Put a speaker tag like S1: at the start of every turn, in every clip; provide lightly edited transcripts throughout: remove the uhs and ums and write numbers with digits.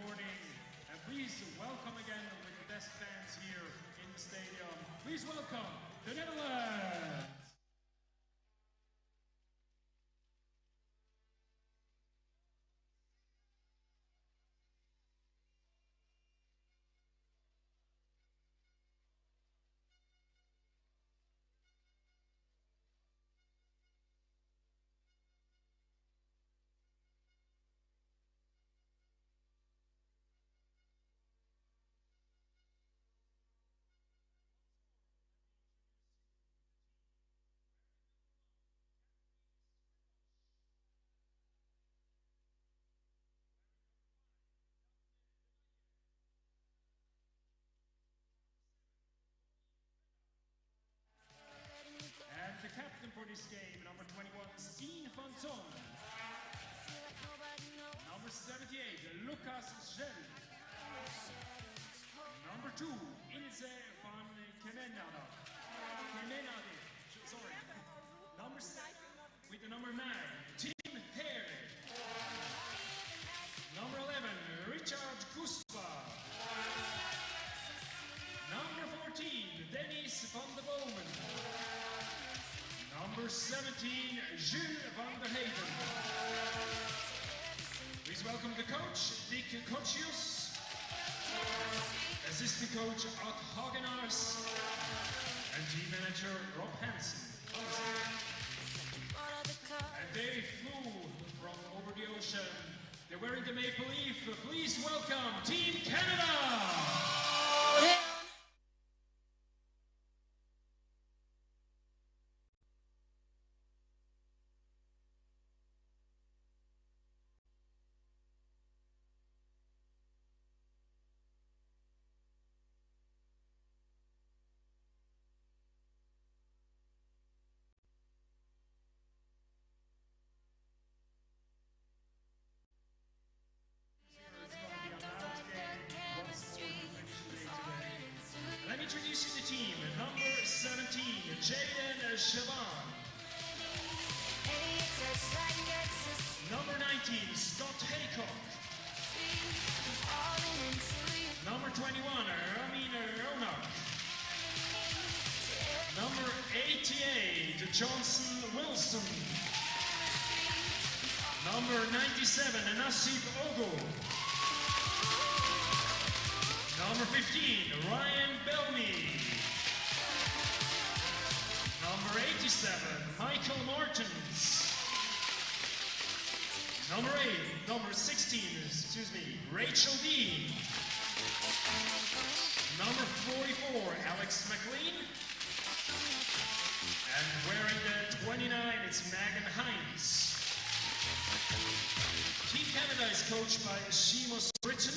S1: morning, and please welcome again with the best fans here in the stadium. Please welcome the Netherlands! The captain for this game, number 21, Steen van Zon. Number 78, Lucas Gel. Number 2, Ilse van Kemenade. Sorry. Number 7, with the number 9, Tim Hare. Number 11, Richard Guspa. Number 14, Dennis van de Bomen. Number 17, Jules van der Heyden. Please welcome the coach, Dick Kochius. Assistant coach, Ad Hagenaars. And team manager, Rob Hansen. And they flew from over the ocean. They're wearing the maple leaf. Please welcome Team Canada! Introducing the team, number 17, Jaden Shaban. Number 19, Scott Haycock. Number 21, Ramin Ronak. Number 88, Johnson Wilson. Number 97, Nasib Ogo. Number 15, Ryan Bellamy. Number 87, Michael Martins. Number 16, Rachel Dean. Number 44, Alex McLean. And wearing the 29, it's Megan Hines. Team Canada is coached by Seamus Britton.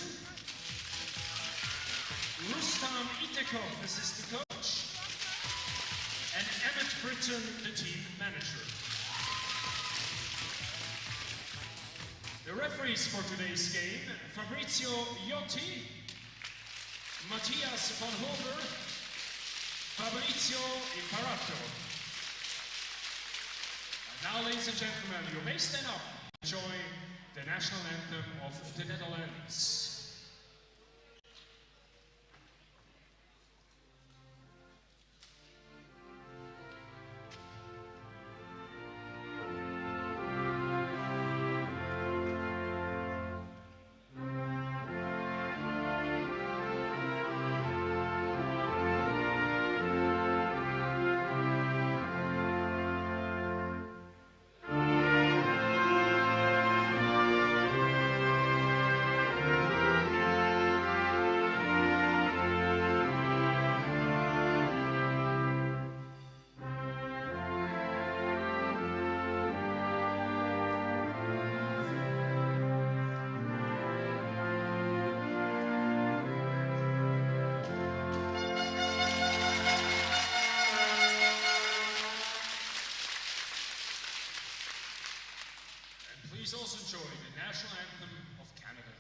S1: Rustam Itekov, assistant coach, and Emmett Britton, the team manager. The referees for today's game, Fabrizio Iotti, Matthias van Hover, Fabrizio Imparato. And now, ladies and gentlemen, you may stand up and enjoy the national anthem of the Netherlands. Please also enjoy the national anthem of Canada.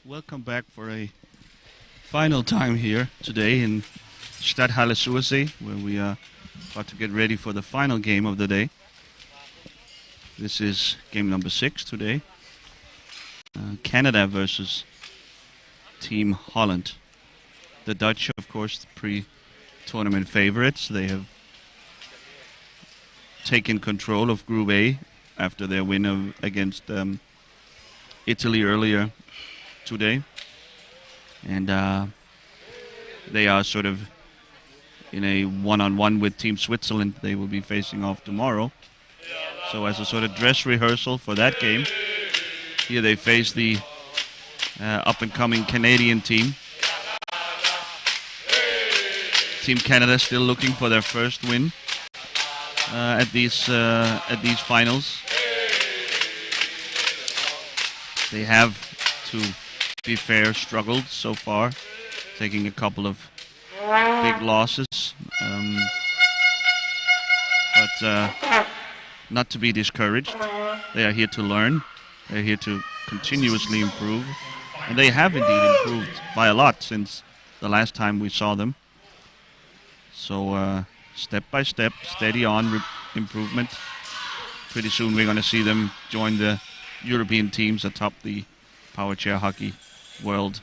S2: Welcome back for a final time here today in Stadthalle Sursee, where we are about to get ready for the final game of the day. This is game number 6 today. Canada versus Team Holland. The Dutch, of course, the pre-tournament favorites. They have taken control of Group A after their win against Italy earlier today. And they are sort of in a one-on-one with Team Switzerland. They will be facing off tomorrow. So as a sort of dress rehearsal for that game, here they face the up-and-coming Canadian team. Team Canada still looking for their first win at these finals. They have, to be fair, struggled so far, taking a couple of big losses, but not to be discouraged. They are here to learn. They're here to continuously improve, and they have indeed improved by a lot since the last time we saw them. So step by step, steady on improvement. Pretty soon we're going to see them join the European teams atop the power chair hockey world.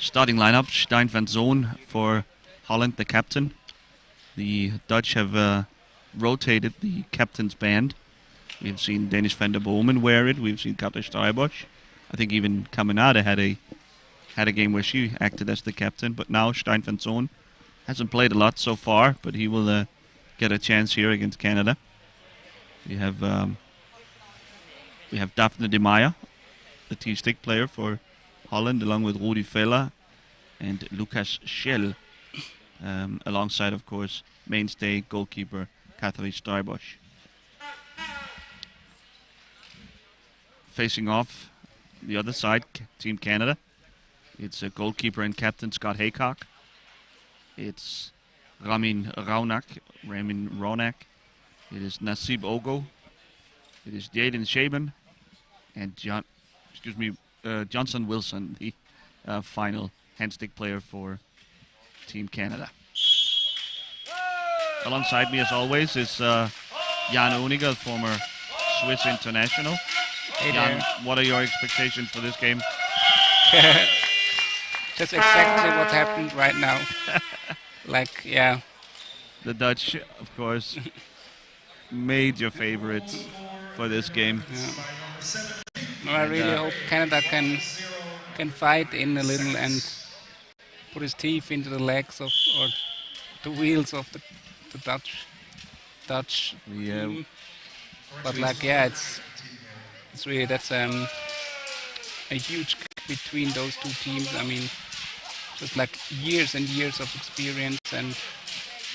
S2: Starting lineup: Stijn van Zoon for Holland, the captain. The Dutch have rotated the captain's band. We've seen Dennis van der Bomen wear it. We've seen Katja Strijbosch. I think even Caminada had a game where she acted as the captain. But now Stijn van Zoon hasn't played a lot so far, but he will get a chance here against Canada. We have Daphne de Meyer, the T-stick player for Holland, along with Rudi Vella and Lucas Schell, alongside, of course, mainstay goalkeeper Katja Strijbosch. Facing off the other side, Team Canada, it's a goalkeeper and captain Scott Haycock. It's Ramin Ronak. It is Nasib Ogo. It is Jaden Shaban and Johnson Wilson, the final handstick player for Team Canada. Alongside me, as always, is Jan Uniger, former Swiss international.
S3: Hey
S2: Jan,
S3: there.
S2: what are your expectations for this game?
S3: Just exactly what happened right now. Yeah.
S2: The Dutch, of course, major favorites for this game.
S3: No, I really hope Canada can fight in a little and put his teeth into the legs of or the wheels of the Dutch
S2: Yeah.
S3: team. But it's really that's a huge gap between those two teams. I mean, just like years and years of experience and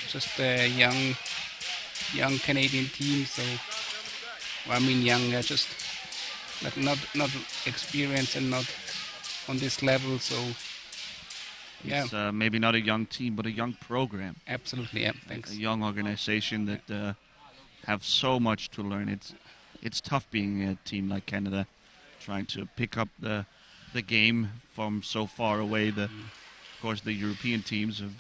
S3: just a young Canadian team. So I mean young, just like not experienced and not on this level. So yeah,
S2: It's maybe not a young team, but a young program.
S3: absolutely. Yeah, thanks.
S2: A young organization that have so much to learn. It's tough being a team like Canada, trying to pick up the game from so far away. Of course, the European teams have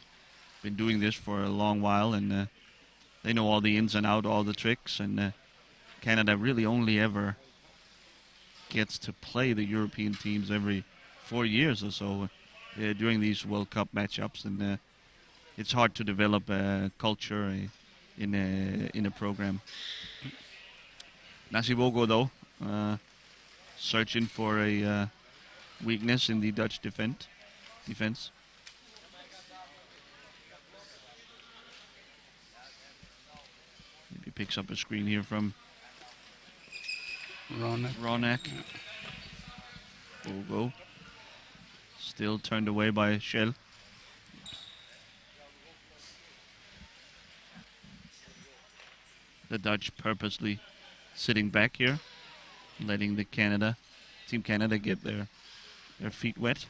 S2: been doing this for a long while, and they know all the ins and outs, all the tricks. And Canada really only ever gets to play the European teams every 4 years or so during these World Cup matchups, and it's hard to develop a culture in a program. Nasibogo, though, searching for a weakness in the Dutch defense. Maybe picks up a screen here from Ronak. Bogo. Still turned away by Schell. The Dutch purposely sitting back here, letting the Team Canada get their feet wet.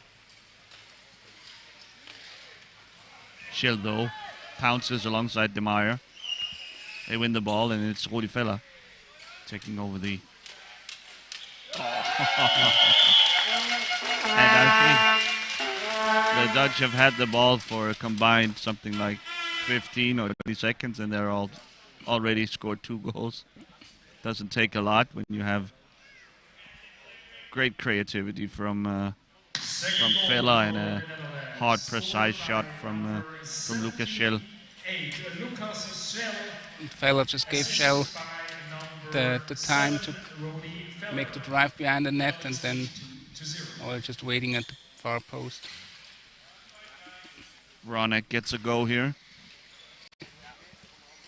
S2: Schell, though, pounces alongside de Meyer. They win the ball, and it's Rudi Vella taking over the And I think the Dutch have had the ball for a combined something like 15 or 20 seconds, and they're all already scored 2 goals. Doesn't take a lot when you have great creativity from Fella and a hard, precise shot from Lucas Schell.
S3: Fella just gave Shell the time to make the drive behind the net, and then just waiting at the far post.
S2: Ronak gets a go here.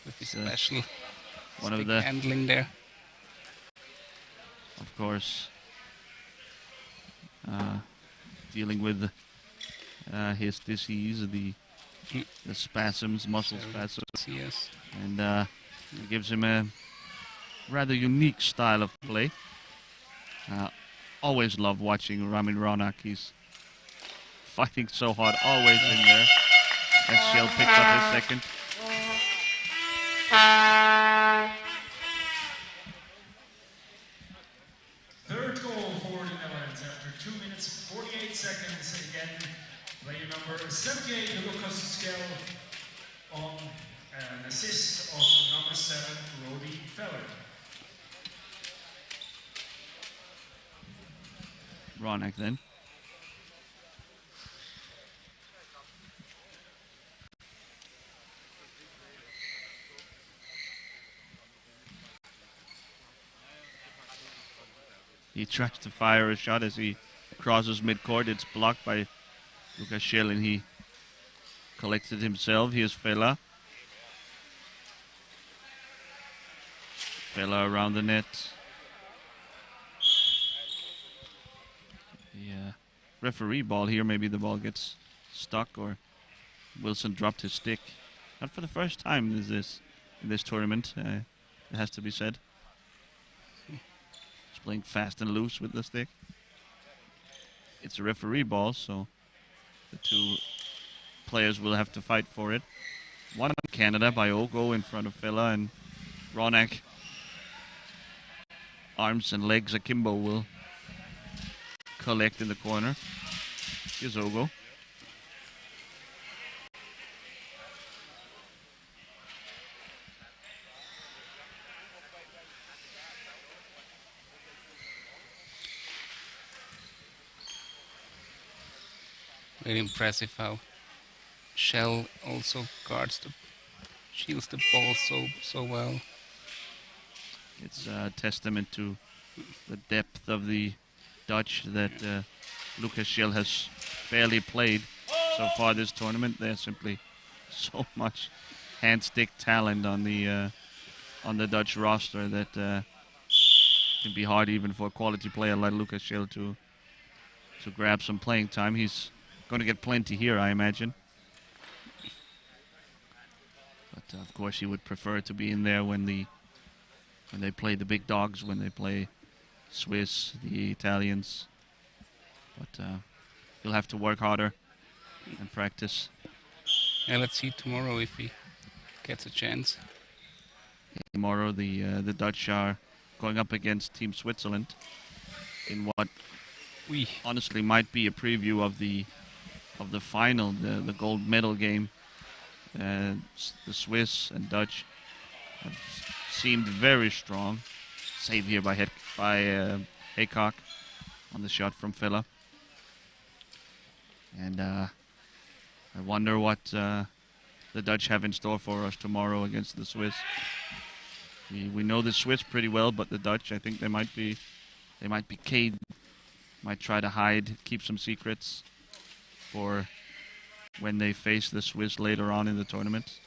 S3: With his special
S2: one
S3: stick
S2: of the
S3: handling there.
S2: Of course, dealing with his disease, the spasms, muscle spasms.
S3: Yes.
S2: And it gives him a rather unique style of play. Always love watching Ramin Ronak. He's fighting so hard, always in there. As Schell picks up his second.
S1: Third goal for the Netherlands after 2 minutes 48 seconds. Again, player number 78, Lucas Schell, on an assist of number 7, Rodi Feller.
S2: Ronak then. He tries to fire a shot as he crosses midcourt. It's blocked by Lucas Schell, and he collects it himself. Here's Fella. Fella around the net. Yeah. Referee ball here. Maybe the ball gets stuck, or Wilson dropped his stick. Not for the first time in this tournament, it has to be said. Playing fast and loose with the stick. It's a referee ball, so the 2 players will have to fight for it. One on Canada by Ogo in front of Fella, and Ronak. Arms and legs akimbo will collect in the corner. Here's Ogo.
S3: Very impressive how Schell also shields the ball so well.
S2: It's a testament to the depth of the Dutch that Lucas Schell has barely played so far this tournament. There's simply so much hand-stick talent on the Dutch roster that can be hard even for a quality player like Lucas Schell to grab some playing time. He's going to get plenty here, I imagine. But of course, he would prefer to be in there when they play the big dogs, when they play Swiss, the Italians. But he'll have to work harder and practice.
S3: Yeah, let's see tomorrow if he gets a chance.
S2: Tomorrow, the Dutch are going up against Team Switzerland in what honestly might be a preview of the final, the gold medal game. The Swiss and Dutch have seemed very strong. Save here by Haycock on the shot from Fella. And I wonder what the Dutch have in store for us tomorrow against the Swiss. We know the Swiss pretty well, but the Dutch, I think they might be caged. Might try to hide, keep some secrets for when they face the Swiss later on in the tournament.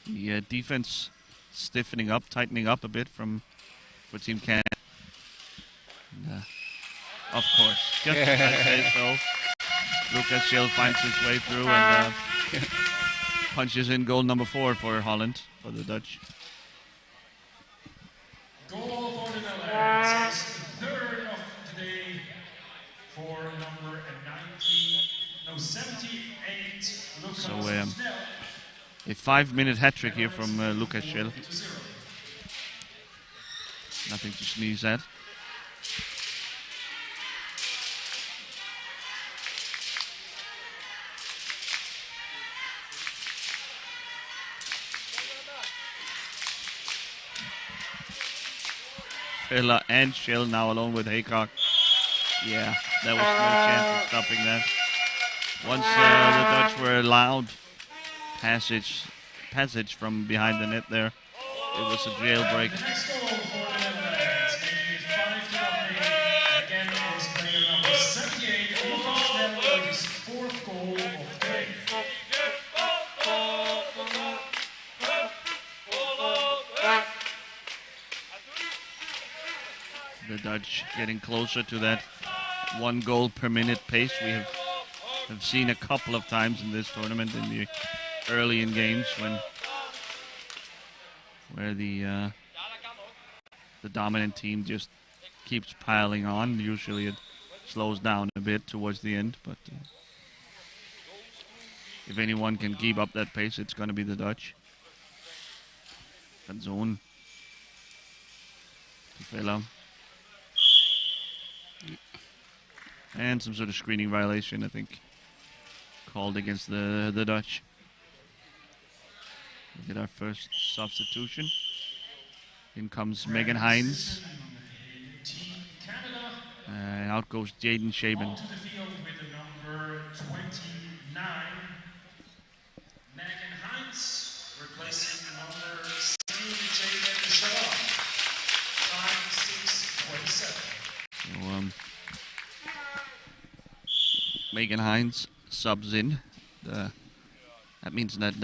S2: The defense stiffening up, tightening up a bit for Team Canada. And, of course, just as I say so, Lucas Schell finds his way through and punches in goal number 4 for Holland, for the Dutch.
S1: Goal for the Netherlands is the third of today for number 78, Lucas Schell.
S2: A 5-minute hat trick here from Lucas Schell. Nothing to sneeze at. Filler and Shell now alone with Haycock. Yeah, there was no chance of stopping that. Once the Dutch were allowed passage from behind the net there, it was a jailbreak.
S1: The next goal for the Netherlands, making it 5-0. Again, it was player number 78, Lucas Snell, with his fourth goal of the day.
S2: The Dutch getting closer to that 1 goal per minute pace we have seen a couple of times in this tournament in the early in games where the dominant team just keeps piling on. Usually it slows down a bit towards the end, but if anyone can keep up that pace, it's going to be the Dutch. Van Zoon to Villa. And some sort of screening violation, I think, called against the Dutch. We get our first substitution. In comes Megan Hines. And out goes Jaden Shaban.
S1: Onto the field with the number 29, Megan Hines, replacing number 16, Jaden Shaban. 5-6-27.
S2: So, Megan Hines subs in. That means that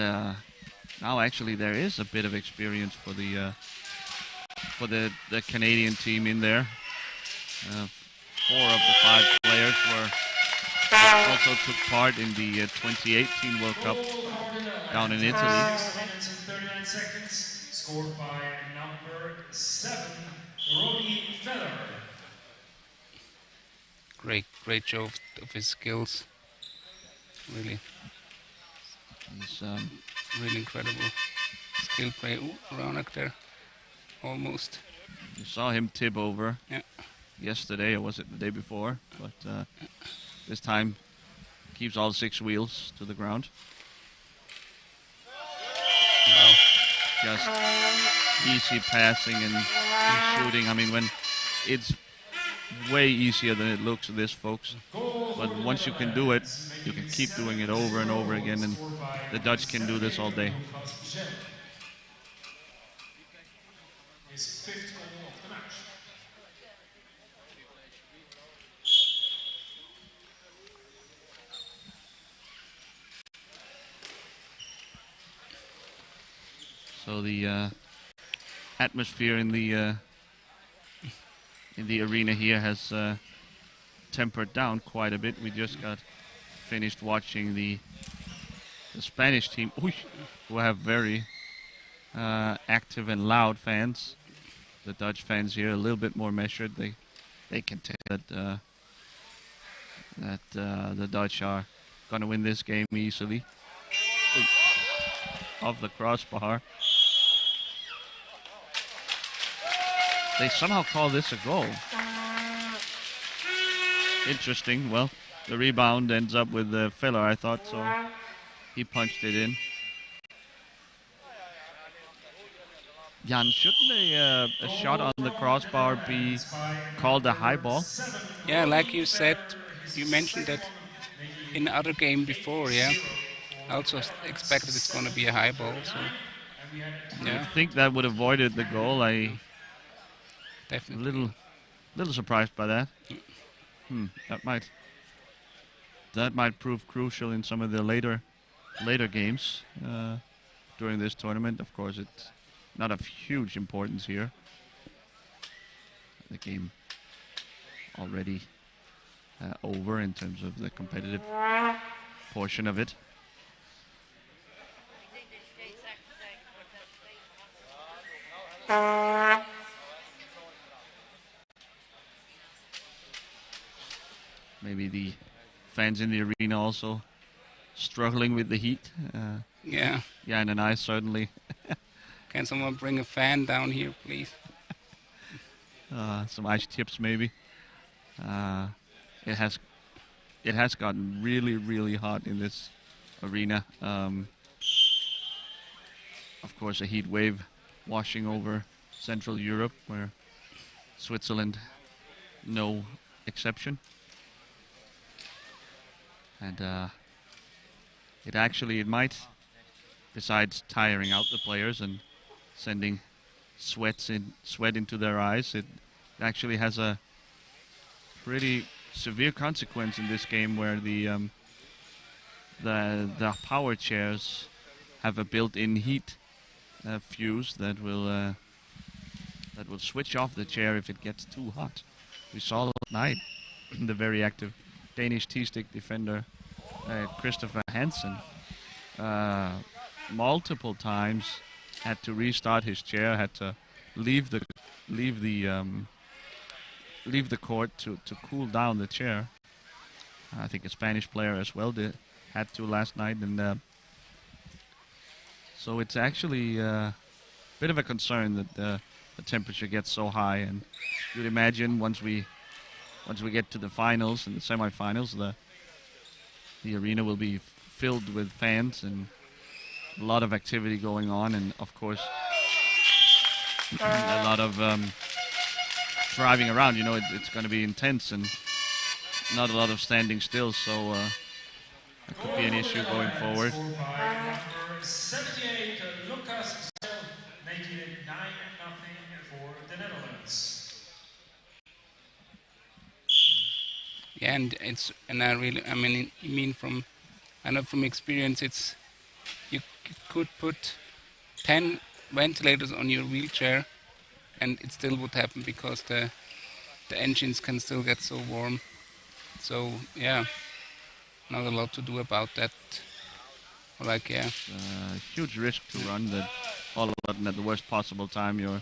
S2: now actually there is a bit of experience for the Canadian team in there. 4 of the 5 players also took part in the 2018 World Cup down in Italy.
S1: 6 minutes and 39 seconds, scored by number 7, Ronnie Feller.
S3: Great show of his skills. Really.
S2: He's,
S3: really incredible skill play. Ooh, Ronak there. Almost.
S2: you saw him tip over
S3: yesterday,
S2: or was it the day before? But this time keeps all 6 wheels to the ground.
S3: Wow.
S2: Just easy passing and shooting. I mean, when it's way easier than it looks, this, folks. But once you can do it, you can keep doing it over and over again, and the Dutch can do this all day.
S1: His 5th goal of the match.
S2: So the atmosphere in the arena here has tempered down quite a bit. We just got finished watching the Spanish team, who have very active and loud fans. The Dutch fans here a little bit more measured. They can tell that the Dutch are going to win this game easily. Off the crossbar. They somehow call this a goal. Interesting. Well, the rebound ends up with the Feller, I thought, so he punched it in. Jan, shouldn't a shot on the crossbar be called a high ball?
S3: Yeah, like you said, you mentioned that in other game before, yeah. I also expected it's going to be a high ball, so yeah.
S2: I think that would have avoided the goal.
S3: Definitely.
S2: Little surprised by that. That might prove crucial in some of the later games during this tournament. Of course, it's not of huge importance here. The game already over in terms of the competitive portion of it. Maybe the fans in the arena also struggling with the heat.
S3: Yeah.
S2: Jan and I certainly.
S3: Can someone bring a fan down here, please?
S2: some ice chips maybe. It has gotten really, really hot in this arena. Of course, a heat wave washing over Central Europe, where Switzerland, no exception. And it might, besides tiring out the players and sending sweat into their eyes, it actually has a pretty severe consequence in this game, where the power chairs have a built-in heat fuse that will switch off the chair if it gets too hot. We saw last night the very active Danish T-stick defender Christopher Hansen multiple times had to restart his chair, had to leave the court to cool down the chair. I think a Spanish player as well had to last night, and so it's actually a bit of a concern that the temperature gets so high. And you'd imagine once we get to the finals and the semifinals, the arena will be filled with fans and a lot of activity going on, and of course a lot of driving around. You know, it's going to be intense and not a lot of standing still, so that could be an issue going forward.
S1: Number 78, Lucas, making it 9-0 for the Netherlands.
S3: Yeah, and I know from experience, you could put 10 ventilators on your wheelchair and it still would happen, because the engines can still get so warm. So yeah, not a lot to do about that. Like, yeah,
S2: huge risk to run, that all of a sudden at the worst possible time your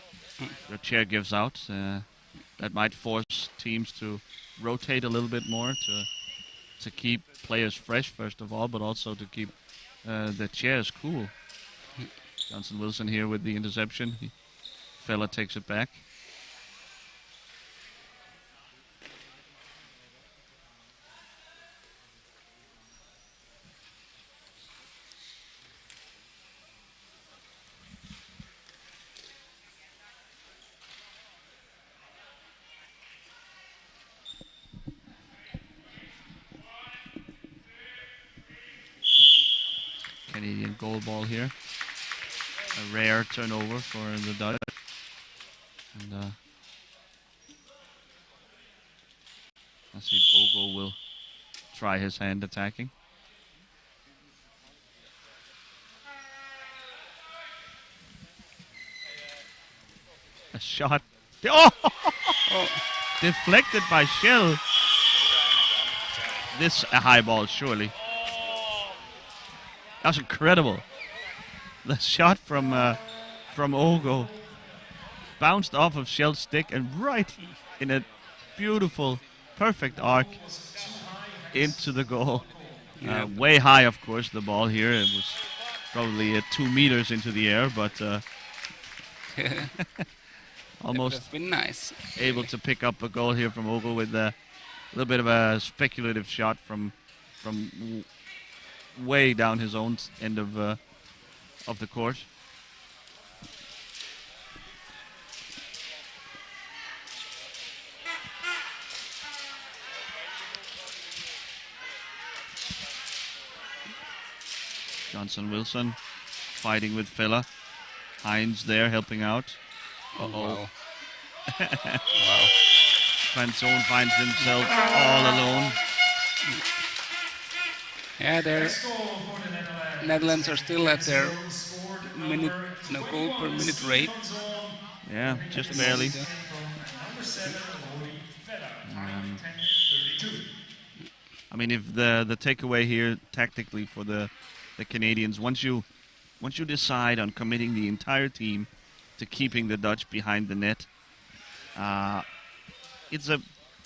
S2: chair gives out. That might force teams to rotate a little bit more to keep players fresh, first of all, but also to keep the chairs cool. Johnson Wilson here with the interception. Fella takes it back. Canadian goal ball here. A rare turnover for the Dutch. And I see Ogo will try his hand attacking. A shot. Oh! Deflected by Shell. This a high ball, surely. That was incredible. The shot from Ogo bounced off of Shell's stick and right in a beautiful, perfect arc into the goal. Way high, of course, the ball here. It was probably 2 meters into the air, but almost
S3: been nice.
S2: Able to pick up a goal here from Ogo with a little bit of a speculative shot from way down his own end of the court. Johnson Wilson fighting with Fella. Hines there helping out.
S3: Wow.
S2: Wow. Franzone finds himself all alone.
S3: Yeah, the Netherlands are still at their goal per minute rate.
S2: Yeah, just barely. I mean, if the takeaway here tactically for the Canadians, once you decide on committing the entire team to keeping the Dutch behind the net, it's a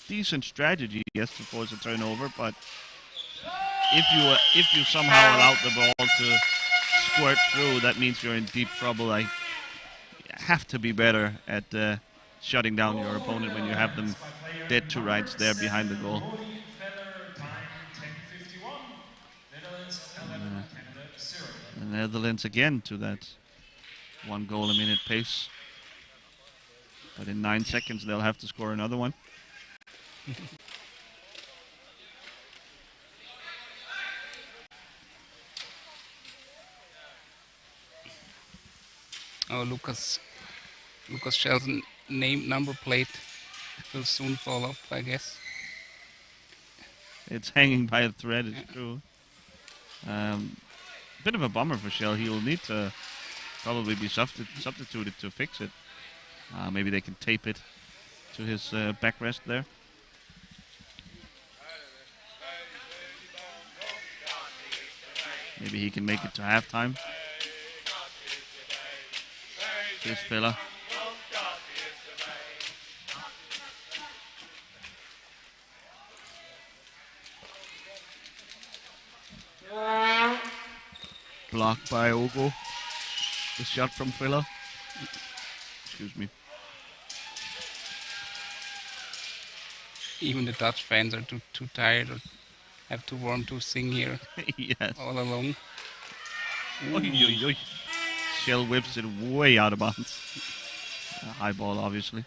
S2: decent strategy, yes, to force a turnover, but if you somehow allow the ball to squirt through, that means you're in deep trouble. I have to be better at shutting down your opponent when you have them dead to rights there behind the goal. The Netherlands again to that 1 goal a minute pace. But in 9 seconds they'll have to score another one.
S3: Oh, Lucas Schell's number plate will soon fall off, I guess.
S2: It's hanging by a thread, it's true. Bit of a bummer for Schell. He will need to probably be substituted to fix it. Maybe they can tape it to his backrest there. Maybe he can make it to halftime. This fella. Blocked by Ogo. The shot from Filler. Excuse me.
S3: Even the Dutch fans are too tired or have too warm to sing here.
S2: Yes.
S3: All alone.
S2: Oy, oy, oy. Shell whips it way out of bounds. High ball, obviously.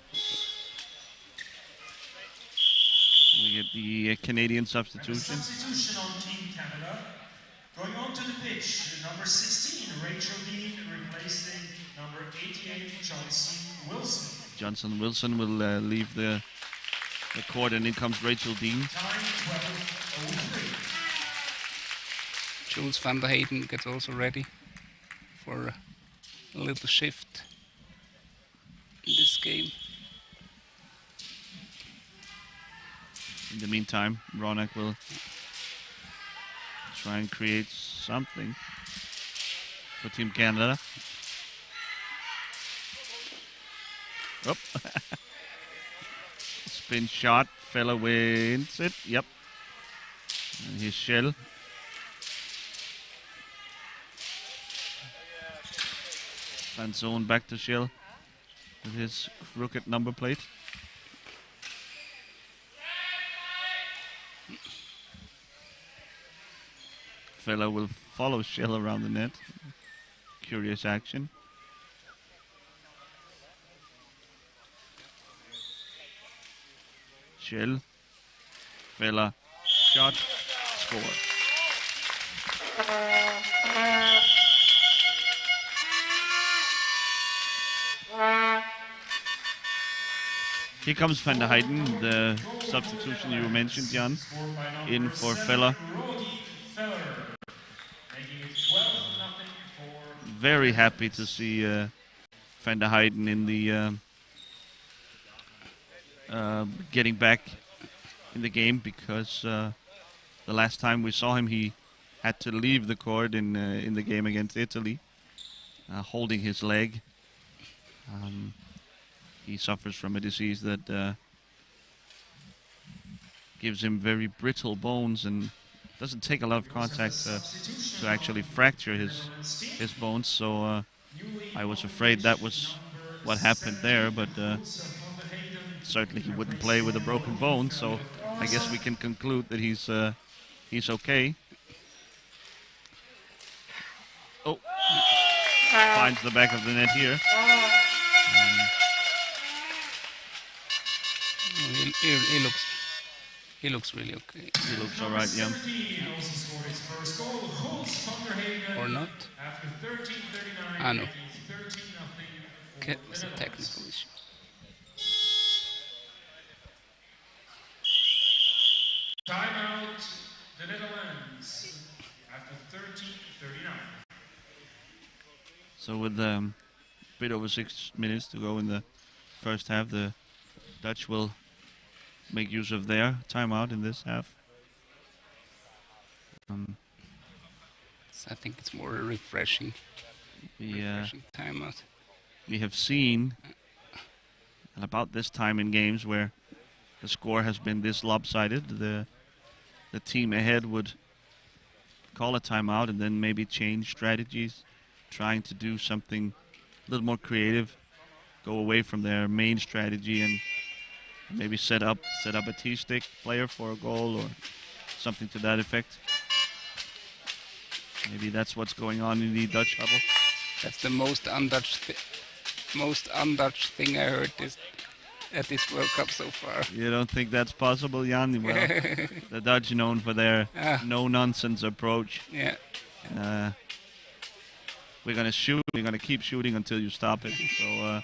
S2: We get the Canadian substitution.
S1: Substitution on Team Canada. Going on to the pitch, number 16, Rachel Dean, replacing number 88, Johnson Wilson.
S2: Johnson Wilson will leave the court, and in comes Rachel Dean.
S1: Time 12:03.
S3: Jules van der Heyden gets also ready for a little shift in this game.
S2: In the meantime, Ronak will try and create something for Team Canada. Oh. Spin shot, fella wins it, yep. And here's Shell. Van Zoon back to Shell with his crooked number plate. Fella will follow Shell around the net. Curious action. Shell. Fella. Shot. Score. Here comes Van der Heyden, the substitution you mentioned, Jan, in for Fella. Very happy to see Van der Heyden in the getting back in the game, because the last time we saw him, he had to leave the court in the game against Italy, holding his leg. He suffers from a disease that gives him very brittle bones and doesn't take a lot of contact to actually fracture his bones. So I was afraid that was what happened there, but certainly he wouldn't play with a broken bone. So I guess we can conclude that he's okay. Oh, finds the back of the net here.
S3: He looks really okay.
S2: He looks all right, yeah.
S3: Or not? Ah, no. Okay, it was a technical issue.
S1: Timeout, the Netherlands, after 13:39.
S2: So with a bit over 6 minutes to go in the first half, the Dutch will make use of their timeout in this half.
S3: So I think it's more refreshing timeout.
S2: We have seen about this time in games where the score has been this lopsided, the team ahead would call a timeout and then maybe change strategies, trying to do something a little more creative go away from their main strategy and maybe set up a T-stick player for a goal or something to that effect. Maybe that's what's going on in the Dutch huddle.
S3: That's the most un-Dutch thing I heard at this World Cup so far.
S2: You don't think that's possible, Jan? Well, the Dutch known for their no-nonsense approach.
S3: Yeah.
S2: We're gonna shoot. We're gonna keep shooting until you stop it. So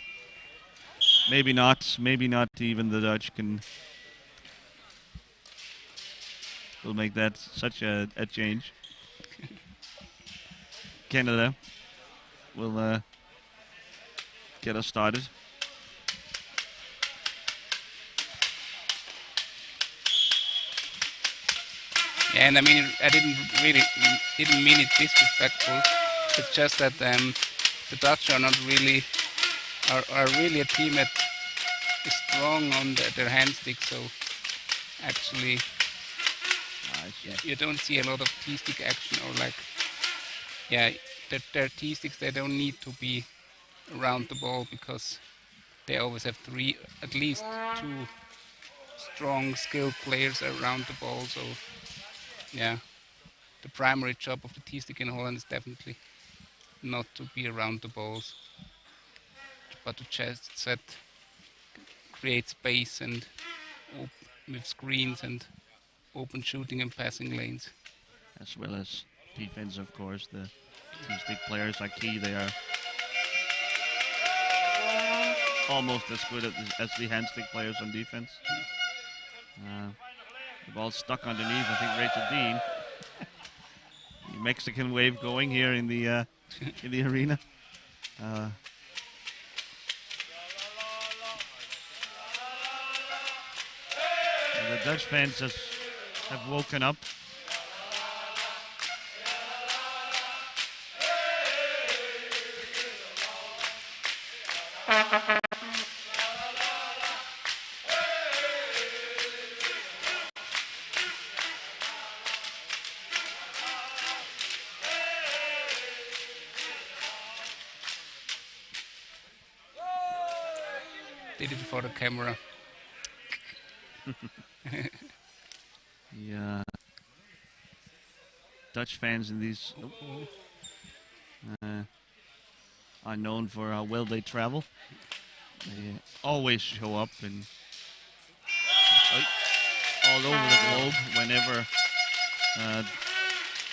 S2: maybe not. Maybe not even the Dutch will make that such a change. Canada will get us started.
S3: Yeah, and I mean, I didn't mean it disrespectful. It's just that the Dutch are not really are really a team that is strong on their hand stick. So actually, you don't see a lot of T-stick action or like, yeah, their T-sticks, they don't need to be around the ball because they always have at least two strong, skilled players around the ball. So yeah, the primary job of the T-stick in Holland is definitely not to be around the balls, but to just create space and with screens and open shooting and passing lanes.
S2: As well as defense, of course. The T-stick players are key. They are almost as good as the hand stick players on defense. The ball's stuck underneath. I think Rachel Dean. The Mexican wave going here in the arena. The Dutch fans have woken up.
S3: Did it for the camera.
S2: The Dutch fans in these are known for how well they travel. They always show up and all over the globe whenever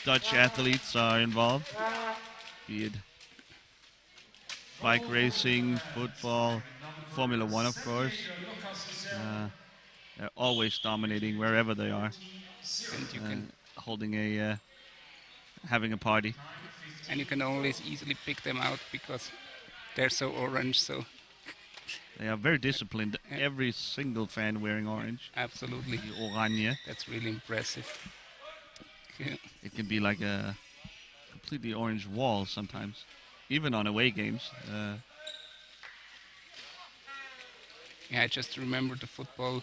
S2: Dutch athletes are involved, be it bike racing, football, Formula One, of course. They're always dominating wherever they are,
S3: And you can
S2: having a party.
S3: and you can always easily pick them out because they're so orange. So
S2: They are very disciplined. Every single fan wearing orange.
S3: absolutely,
S2: The oranje.
S3: that's really impressive. Yeah.
S2: It can be like a completely orange wall sometimes, even on away games.
S3: Yeah, I just remember the football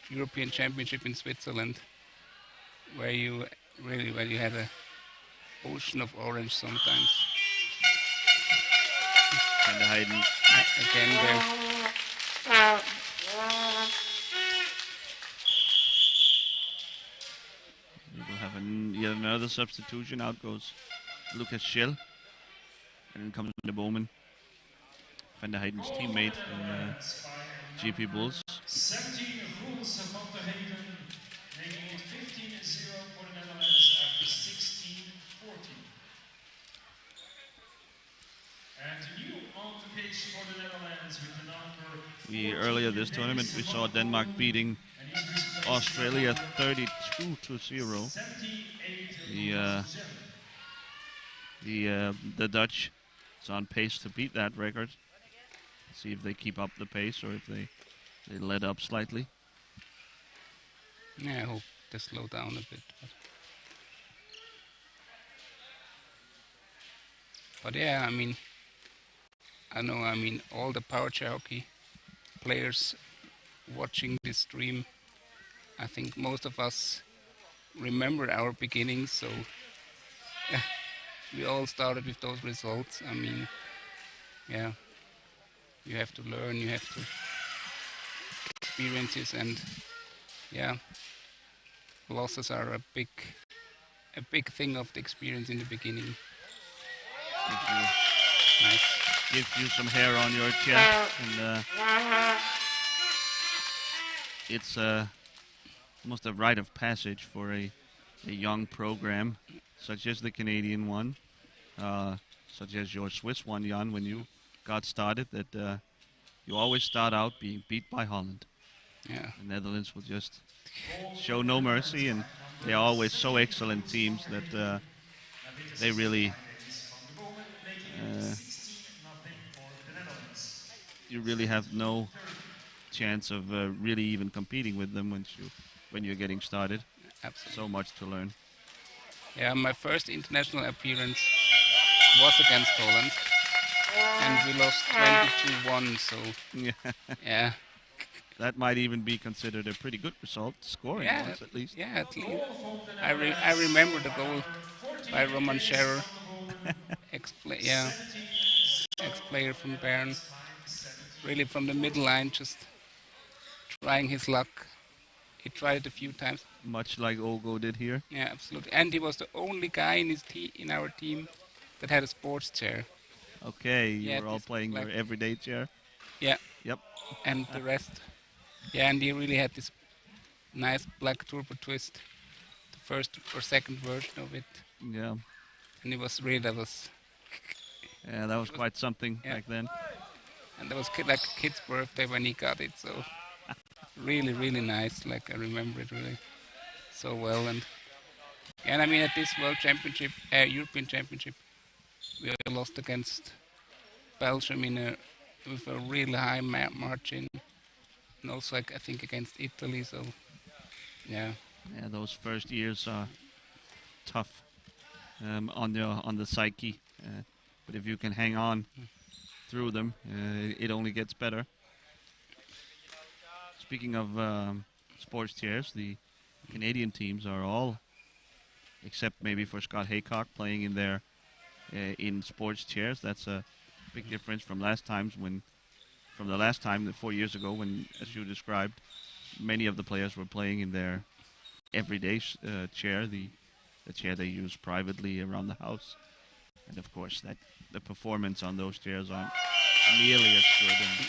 S3: European Championship in Switzerland, where you had a ocean of orange sometimes.
S2: And hiding.
S3: Again there.
S2: We will have yet another substitution. Out goes Lucas Schill. And then comes the Bowman, Van der Heiden's teammate in GP Bulls.
S1: 17 Roels van der Heijden, making it 15-0 for the Netherlands after 16-14. And new on the pitch for the Netherlands with the number
S2: Earlier this tournament we saw Denmark beating Australia 32-0. The Dutch is on pace to beat that record. See if they keep up the pace or if they let up slightly.
S3: Yeah, I hope they slow down a bit. But yeah, I mean, all the power chair hockey players watching this stream, I think most of us remember our beginnings, so we all started with those results. I mean, yeah, you have to learn, you have to experiences, and yeah, losses are a big thing of the experience in the beginning. Nice.
S2: Gives you some hair on your chest, and it's almost a rite of passage for a young program, such as the Canadian one, such as your Swiss one, Jan, when you got started, that you always start out being beat by Holland.
S3: Yeah.
S2: The Netherlands will just show no mercy, and they are always so excellent teams that they really you really have no chance of really even competing with them when you're getting started.
S3: Absolutely.
S2: So much to learn.
S3: Yeah, my first international appearance was against Holland, and we lost 22-1. So yeah,
S2: that might even be considered a pretty good result, scoring wise at least.
S3: Yeah, at least. I remember the goal by Roman Scherer, ex-player from Bern, really from the middle line, just trying his luck. He tried it a few times.
S2: Much like Olgo did here.
S3: Yeah, absolutely. And he was the only guy in our team that had a sports chair.
S2: Okay, you were all playing your everyday chair?
S3: Yeah.
S2: Yep.
S3: And the rest. Yeah, and he really had this nice black turbo twist, the first or second version of it.
S2: Yeah.
S3: And it was really,
S2: yeah, that was quite something back then.
S3: And that was like a kid's birthday when he got it, so really, really nice. Like I remember it really so well. And I mean at this World Championship, European Championship, we lost against Belgium with a really high margin, and also I think against Italy. So yeah.
S2: Yeah, those first years are tough on the psyche, but if you can hang on through them, it only gets better. Speaking of sports chairs, the Canadian teams are all, except maybe for Scott Haycock, playing in their in sports chairs. That's a big difference from the last time, 4 years ago, when, as you described, many of the players were playing in their everyday chair, the chair they use privately around the house. And of course, that the performance on those chairs aren't nearly as good. And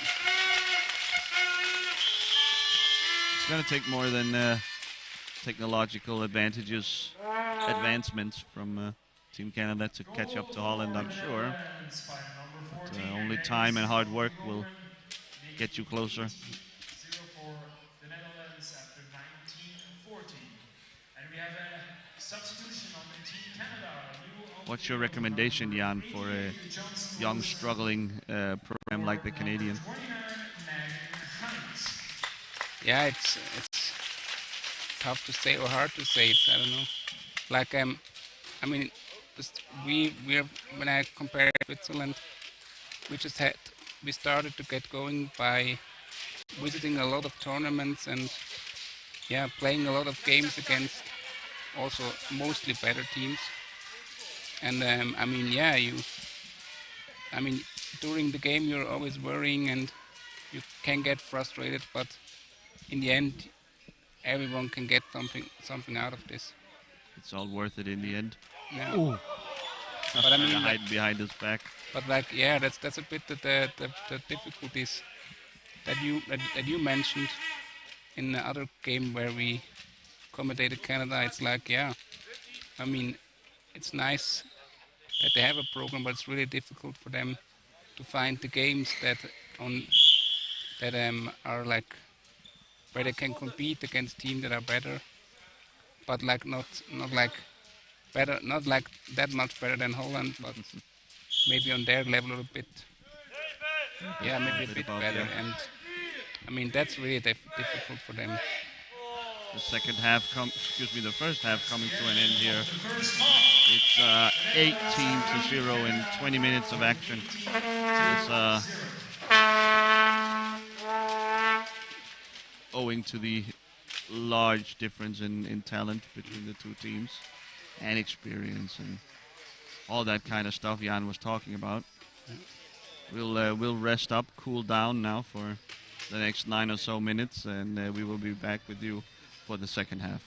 S2: it's going to take more than technological advancements from Team Canada to catch up to Holland, I'm sure. But only time and hard work will get you closer. What's your recommendation, Jan, for a young, struggling program like the Canadian?
S3: Yeah, it's tough to say or hard to say. I don't know. Like I mean, when I compare Switzerland, we started to get going by visiting a lot of tournaments and playing a lot of games against also mostly better teams. And during the game you're always worrying and you can get frustrated, but in the end everyone can get something out of this.
S2: It's all worth it in the end.
S3: Yeah.
S2: Ooh. But I mean, hide behind his back.
S3: But that's a bit the difficulties that you mentioned in the other game where we accommodated Canada. It's like I mean, it's nice that they have a program, but it's really difficult for them to find the games that are like where they can compete against teams that are better, but like not like better, not like that much better than Holland, but maybe on their level a bit. Yeah, maybe a bit better, and I mean that's really difficult for them.
S2: The first half coming to an end here. It's 18-0 in 20 minutes of action. It's owing to the large difference in talent between the two teams and experience and all that kind of stuff Jan was talking about. we'll rest up, cool down now for the next 9 or so minutes, and we will be back with you for the second half.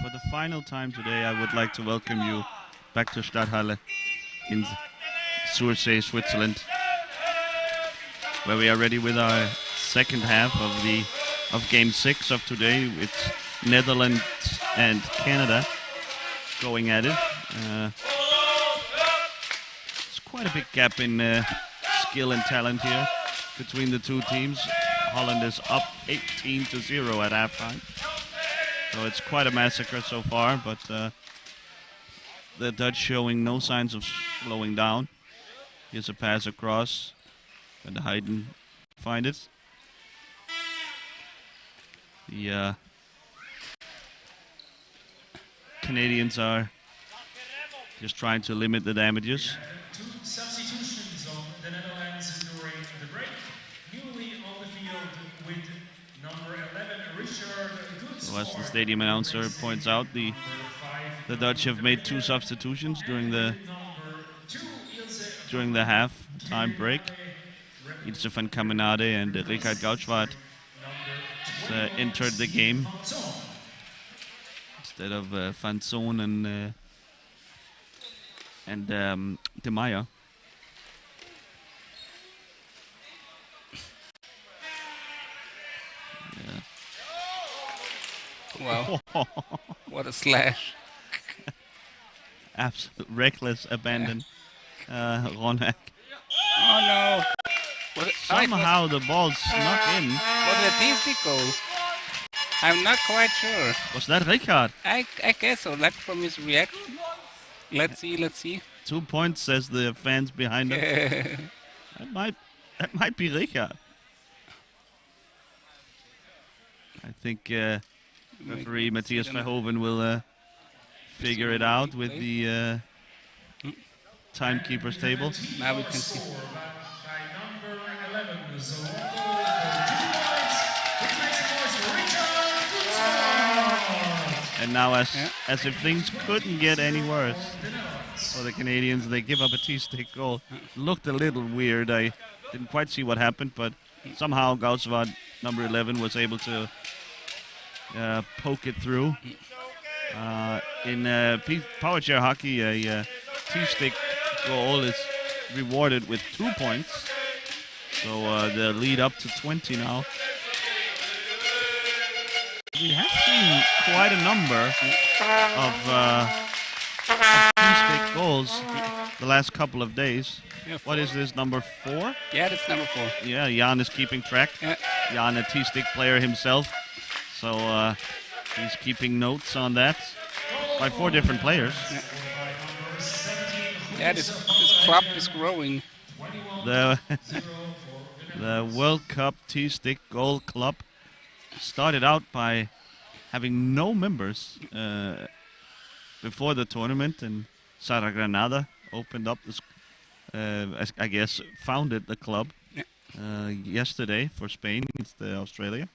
S2: for the final time today, I would like to welcome you back to Stadthalle in Sursee, Switzerland, where we are ready with our second half of Game 6 of today. It's Netherlands and Canada going at it. It's quite a big gap in skill and talent here between the two teams. Holland is up 18-0 at halftime. So it's quite a massacre so far, but the Dutch showing no signs of slowing down. Here's a pass across, and Hayden find it. The Canadians are just trying to limit the damages.
S1: Two substitutions on the Netherlands during the break. Newly on the field with number 11, Richard.
S2: So as the stadium announcer points out, the Dutch have made two substitutions during the half-time break. Ilse van Kamenade and Richard Goudswaard entered the game instead of Van Zoon and De Meyer.
S3: Wow. What a slash.
S2: Absolute reckless abandon. Ronak.
S3: Oh no.
S2: Somehow the ball snuck in.
S3: Was it a tasty goal? I'm not quite sure.
S2: Was that Richard?
S3: I guess so, like from his reaction. Let's see.
S2: 2 points, says the fans behind us. That might be Richard. I think referee Matthias Verhoeven will figure it out with the timekeeper's table.
S3: Now we can see.
S2: And now, as if things couldn't get any worse for the Canadians, they give up a T-stick goal. Looked a little weird. I didn't quite see what happened, but somehow Goudswaard, number 11, was able to poke it through. In power chair hockey, a T-stick goal is rewarded with 2 points. So the lead up to 20 now. We have seen quite a number of T-stick goals the last couple of days.
S3: Yeah,
S2: what is this, number 4?
S3: Yeah, that's number 4.
S2: Yeah, Jan is keeping track.
S3: Yeah.
S2: Jan, a T-stick player himself. So he's keeping notes on that by 4 different players.
S3: Yeah, this club is growing.
S2: The World Cup T-stick goal club started out by having no members before the tournament, and Sara Granada opened up this, I guess, founded the club yesterday for Spain against Australia.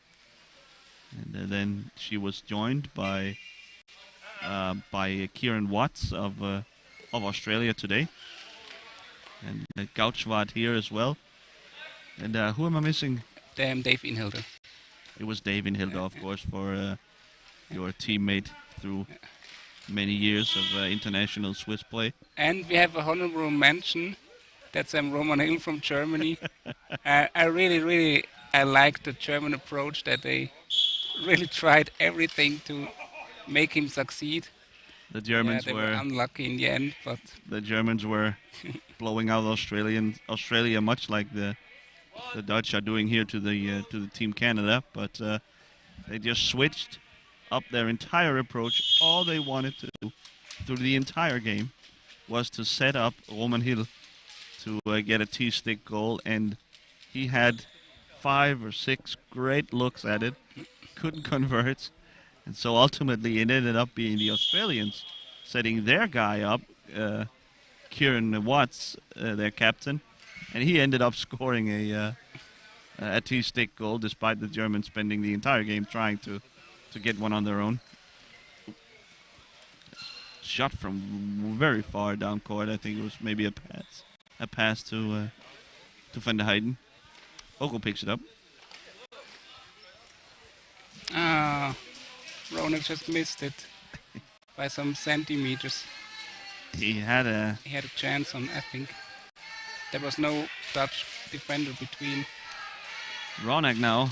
S2: And then she was joined by Kieran Watts of Australia today, and Goudswaard here as well. And who am I missing?
S3: Dave Inhilde.
S2: It was Dave Inhilde, of course, for your teammate through many years of international Swiss play.
S3: And we have a honorable mention. That's Roman Hill from Germany. I really like the German approach, that they really tried everything to make him succeed.
S2: The Germans
S3: they were unlucky in the end, but
S2: the Germans were blowing out Australia, much like the Dutch are doing here to the Team Canada. But they just switched up their entire approach. All they wanted to do through the entire game was to set up Roman Hill to get a T-stick goal, and he had 5 or 6 great looks at it, couldn't convert, and so ultimately it ended up being the Australians setting their guy up, Kieran Watts, their captain, and he ended up scoring a T-stick goal, despite the Germans spending the entire game trying to get one on their own. Shot from very far down court. I think it was maybe a pass to Van der Heijden. Vogel picks it up.
S3: Ronak just missed it. by some centimeters.
S2: He had a
S3: He had a chance on, I think. There was no Dutch defender between.
S2: Ronak now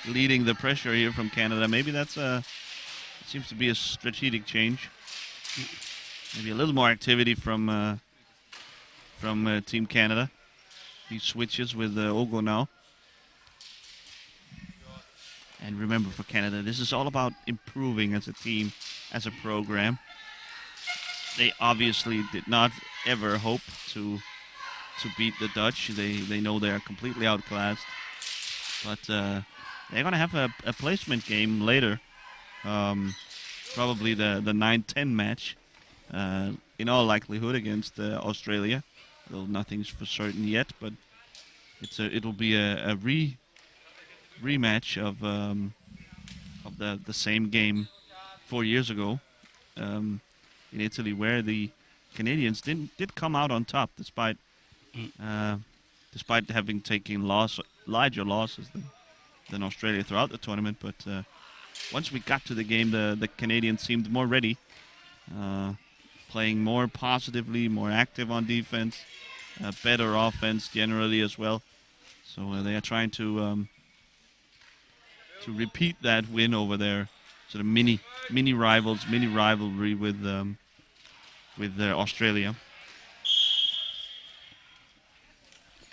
S2: leading the pressure here from Canada. Maybe that's seems to be a strategic change. Maybe a little more activity from Team Canada. He switches with Ogo now. And remember, for Canada, this is all about improving as a team, as a program. They obviously did not ever hope to beat the Dutch. They know they are completely outclassed. But they're going to have a placement game later. Probably the 9-10 match, in all likelihood, against Australia. Though nothing's for certain yet, but it'll be a rematch of the same game 4 years ago in Italy, where the Canadians did come out on top despite having taken larger losses than Australia throughout the tournament. But once we got to the game, the Canadians seemed more ready, playing more positively, more active on defense, better offense generally as well. So they are trying to repeat that win over their sort of mini rivalry with Australia.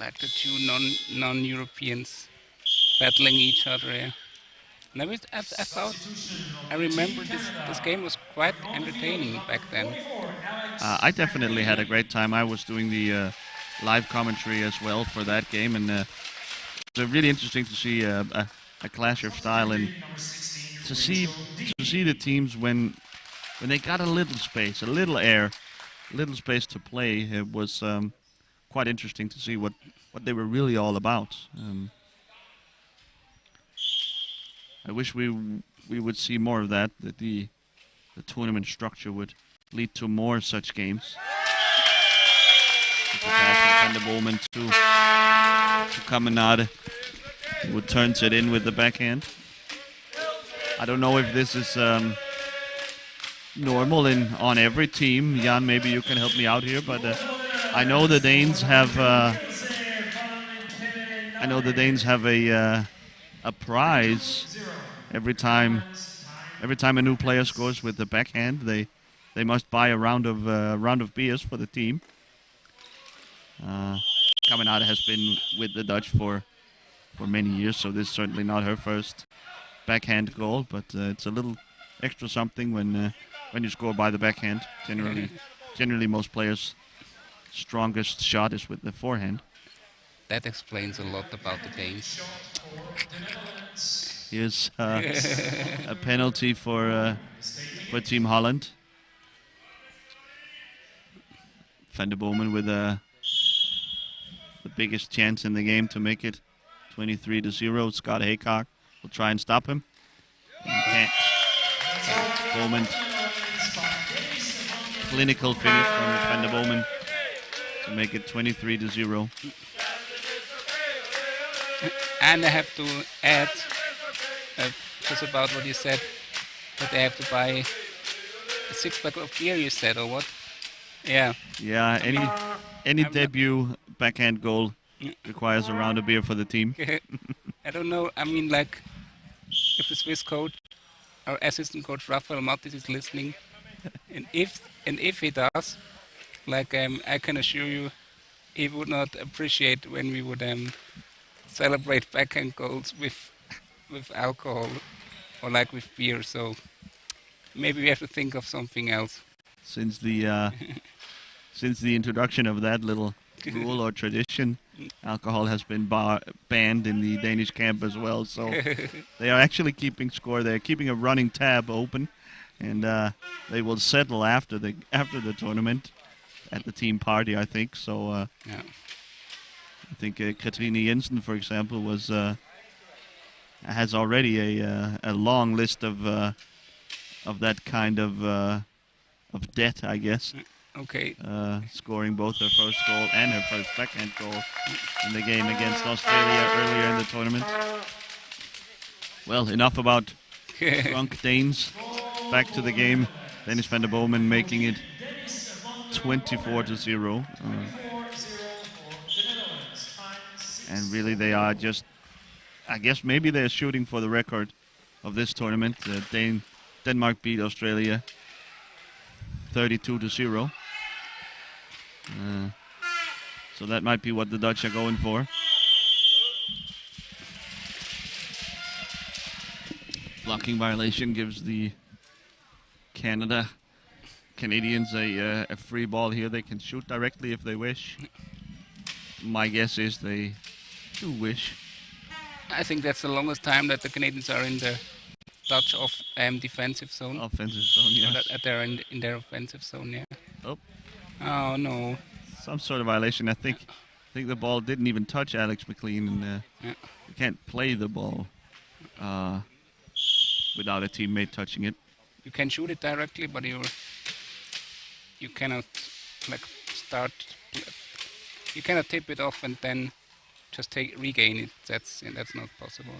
S3: Like the two non-Europeans battling each other. Yeah. And I remember this game was quite entertaining back then.
S2: I definitely had a great time. I was doing the live commentary as well for that game, and it was really interesting to see a clash of style, and to see the teams when they got a little space, a little air, a little space to play. It was quite interesting to see what they were really all about. I wish we would see more of that the tournament structure would lead to more such games. The pass from the Bowman to Caminade, who turns it in with the backhand. I don't know if this is normal on every team. Jan, maybe you can help me out here, but I know the Danes have a prize every time a new player scores with the backhand. They must buy a round of beers for the team. Caminade has been with the Dutch for many years, so this is certainly not her first backhand goal, but it's a little extra something when you score by the backhand. Generally most players' strongest shot is with the forehand.
S3: That explains a lot about the Danes.
S2: Here's a penalty for Team Holland. Van der Bowman with the biggest chance in the game to make it 23-0. Scott Haycock will try and stop him. Can't. Bowman. Clinical finish from Van der Bowman to make it 23-0.
S3: And I have to add, just about what you said, that they have to buy a 6-pack of beer, you said, or what? Yeah.
S2: Yeah, any debut backhand goal requires a round of beer for the team.
S3: I don't know, I mean, like, if the Swiss coach, our assistant coach Rafael Mattis is listening, and if he does, like, I can assure you, he would not appreciate when we would celebrate backhand goals with alcohol or like with beer. So maybe we have to think of something else.
S2: Since the introduction of that little rule or tradition, alcohol has been banned in the Danish camp as well. So they are actually keeping score. They're keeping a running tab open, and they will settle after the tournament at the team party, I think. So
S3: yeah.
S2: I think Katrine Jensen, for example, has already a long list of that kind of debt, I guess.
S3: Okay.
S2: Scoring both her first goal and her first backhand goal in the game against Australia earlier in the tournament. Well, enough about drunk Danes. back to the game. Danish van der Bomen making it 24-0. And really they are just, I guess maybe they're shooting for the record of this tournament. Denmark beat Australia 32-0. So that might be what the Dutch are going for. Blocking violation gives the Canadians a free ball here. They can shoot directly if they wish. My guess is they do wish.
S3: I think that's the longest time that the Canadians are in the Dutch defensive zone.
S2: Offensive zone, yes.
S3: They're in their offensive zone, yeah.
S2: Oh.
S3: Oh, no.
S2: Some sort of violation. I think the ball didn't even touch Alex McLean, and you can't play the ball without a teammate touching it.
S3: You can shoot it directly, but you cannot you cannot tip it off and then just regain it. That's not possible.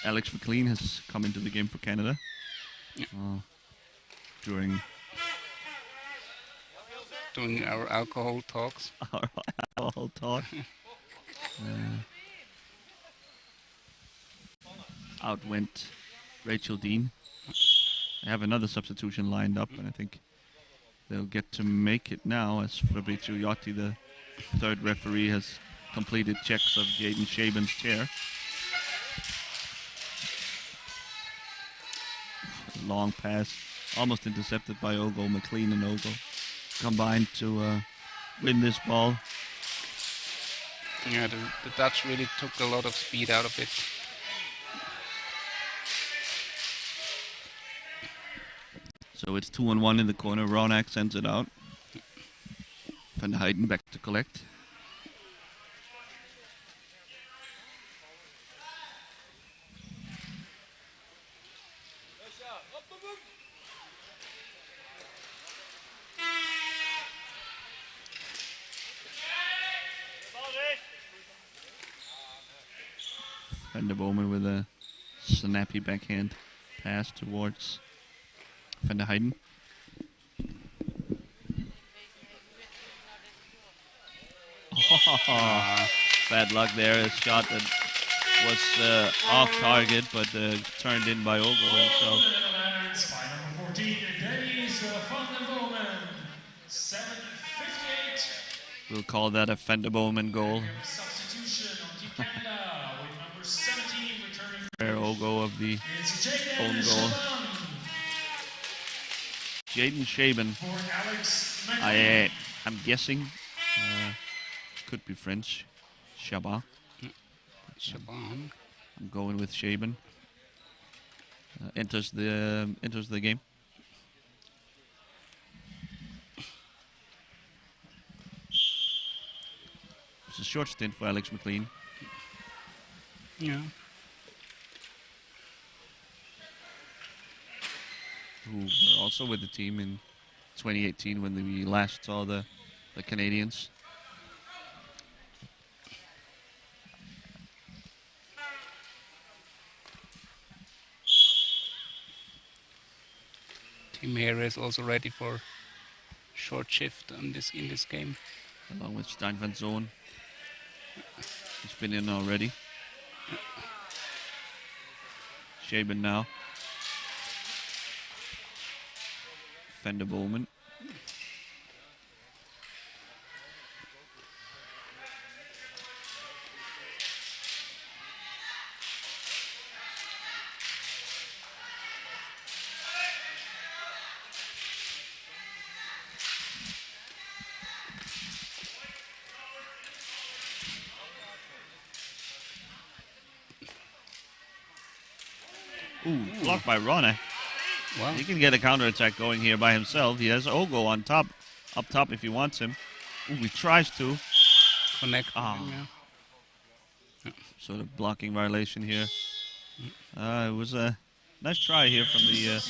S2: Alex McLean has come into the game for Canada during
S3: our alcohol talks.
S2: Our alcohol talk. Out went Rachel Dean. I have another substitution lined up, and I think they'll get to make it now as Fabrizio Iotti, the third referee, has completed checks of Jaden Shaban's chair. Long pass, almost intercepted by Ogo. McLean and Ogo combined to win this ball.
S3: Yeah, the Dutch really took a lot of speed out of it.
S2: So it's 2-on-1 in the corner. Ronak sends it out. Van der Heijden back to collect. Van der Bomen with a snappy backhand pass towards Van der Heijden. Bad luck there. A shot that was off target, but turned in by Ogo himself. We'll call that a Van der Bomen goal. Fair Ogo of the own goal. Jaden Shaban. I'm guessing could be French. Shaban.
S3: Shaban.
S2: I'm going with Shaban. Enters the game. It's a short stint for Alex McLean.
S3: Yeah.
S2: Who were also with the team in 2018 when we last saw the Canadians.
S3: Team here is also ready for short shift in this game.
S2: Along with Stein van Zoon. He's been in already. Shaban now. Van der Bomen. Blocked by Rone.
S3: Wow.
S2: He can get a counterattack going here by himself. He has Ogo on top, up top if he wants him. He tries to
S3: connect.
S2: Sort of blocking violation here. It was a nice try here from the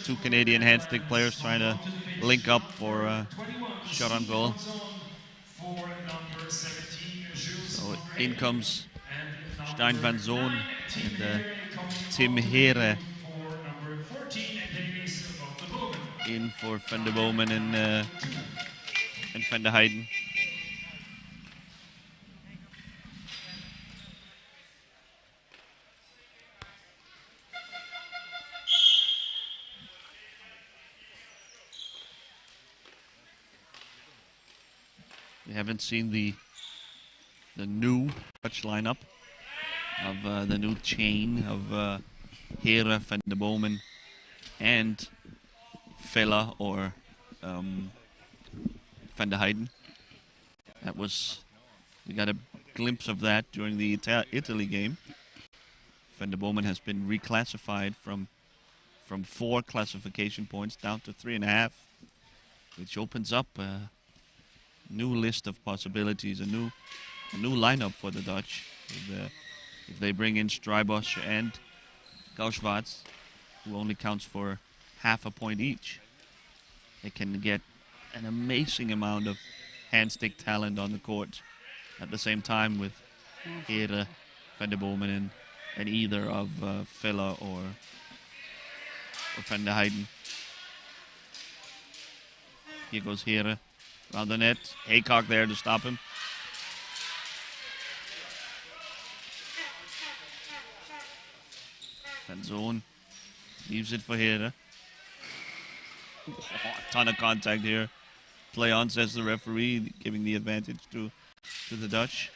S2: two Canadian handstick players trying to link up for a shot on goal. So in comes Stein van Zoon
S1: Nine, Team
S2: and
S1: Here coming
S2: Tim
S1: onto the
S2: Here
S1: field for number 14, Dennis van de Bomen.
S2: in for Van der Bomen and Van der Heijden. We haven't seen the new Dutch lineup of the new chain of Here, Van der Bomen, and Vella or Van der Heijden. We got a glimpse of that during the Italy game. Van der Bomen has been reclassified from 4 classification points down to 3.5, which opens up a new list of possibilities, a new lineup for the Dutch. If they bring in Strijbos and Gauschwatz, who only counts for half a point each, they can get an amazing amount of hand-stick talent on the court at the same time with Here, Van der Bomen, and either of Vella or Van der Heijden. Here goes Here around the net. Haycock there to stop him. Van Zoon leaves it for Here. Oh, a ton of contact here. Play on, says the referee, giving the advantage to the Dutch.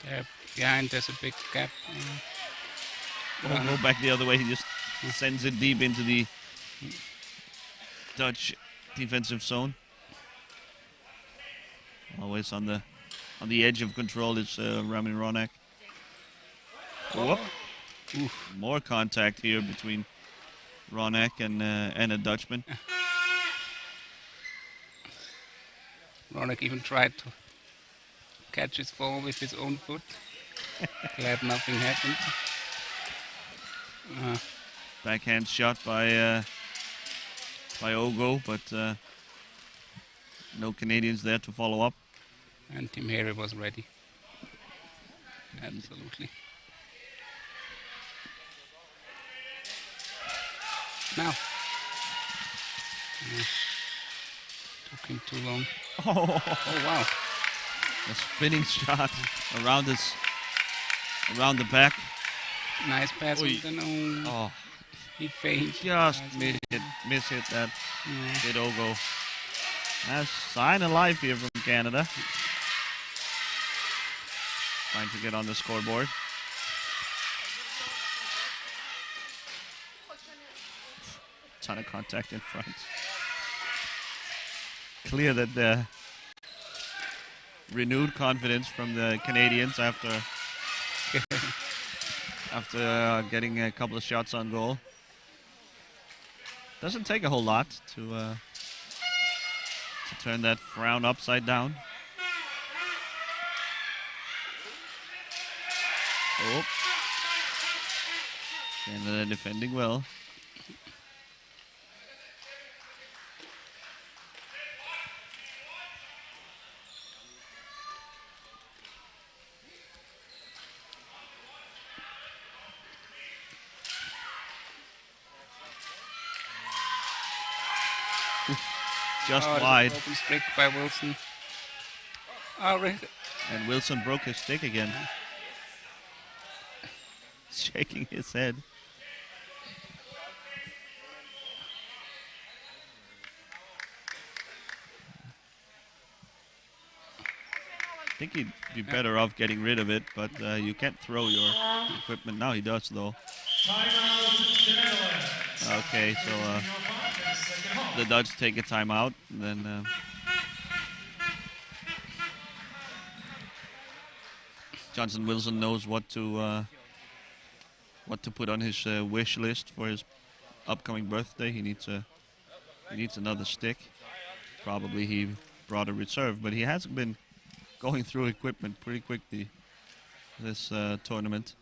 S3: There behind, there's a big gap.
S2: Go back the other way. He just sends it deep into the Dutch defensive zone. Always on the edge of control is Ramin Ronak. Whoop. Oof. More contact here between Ronak and a Dutchman.
S3: Ronak even tried to catch his ball with his own foot. Glad nothing happened.
S2: Backhand shot by Ogo, but no Canadians there to follow up.
S3: And Tim Here was ready. Absolutely. Now. Took him too long.
S2: Oh
S3: wow.
S2: A spinning shot around the back.
S3: Nice pass.
S2: Oy.
S3: Oh. He feigned.
S2: Just miss hit that hit Ogo. Nice sign of life here from Canada. Trying to get on the scoreboard. Ton of contact in front. Clear that the renewed confidence from the Canadians after getting a couple of shots on goal. Doesn't take a whole lot to turn that frown upside down. Oh. Canada defending well. Just wide.
S3: Open streak by Wilson. And
S2: Wilson broke his stick again. Shaking his head. I think he'd be better off getting rid of it, but you can't throw your equipment. Now he does, though. Okay, so the Dutch take a timeout, and then Johnson Wilson knows what to put on his wish list for his upcoming birthday. He needs another stick. Probably he brought a reserve, but he hasn't been going through equipment pretty quickly this tournament.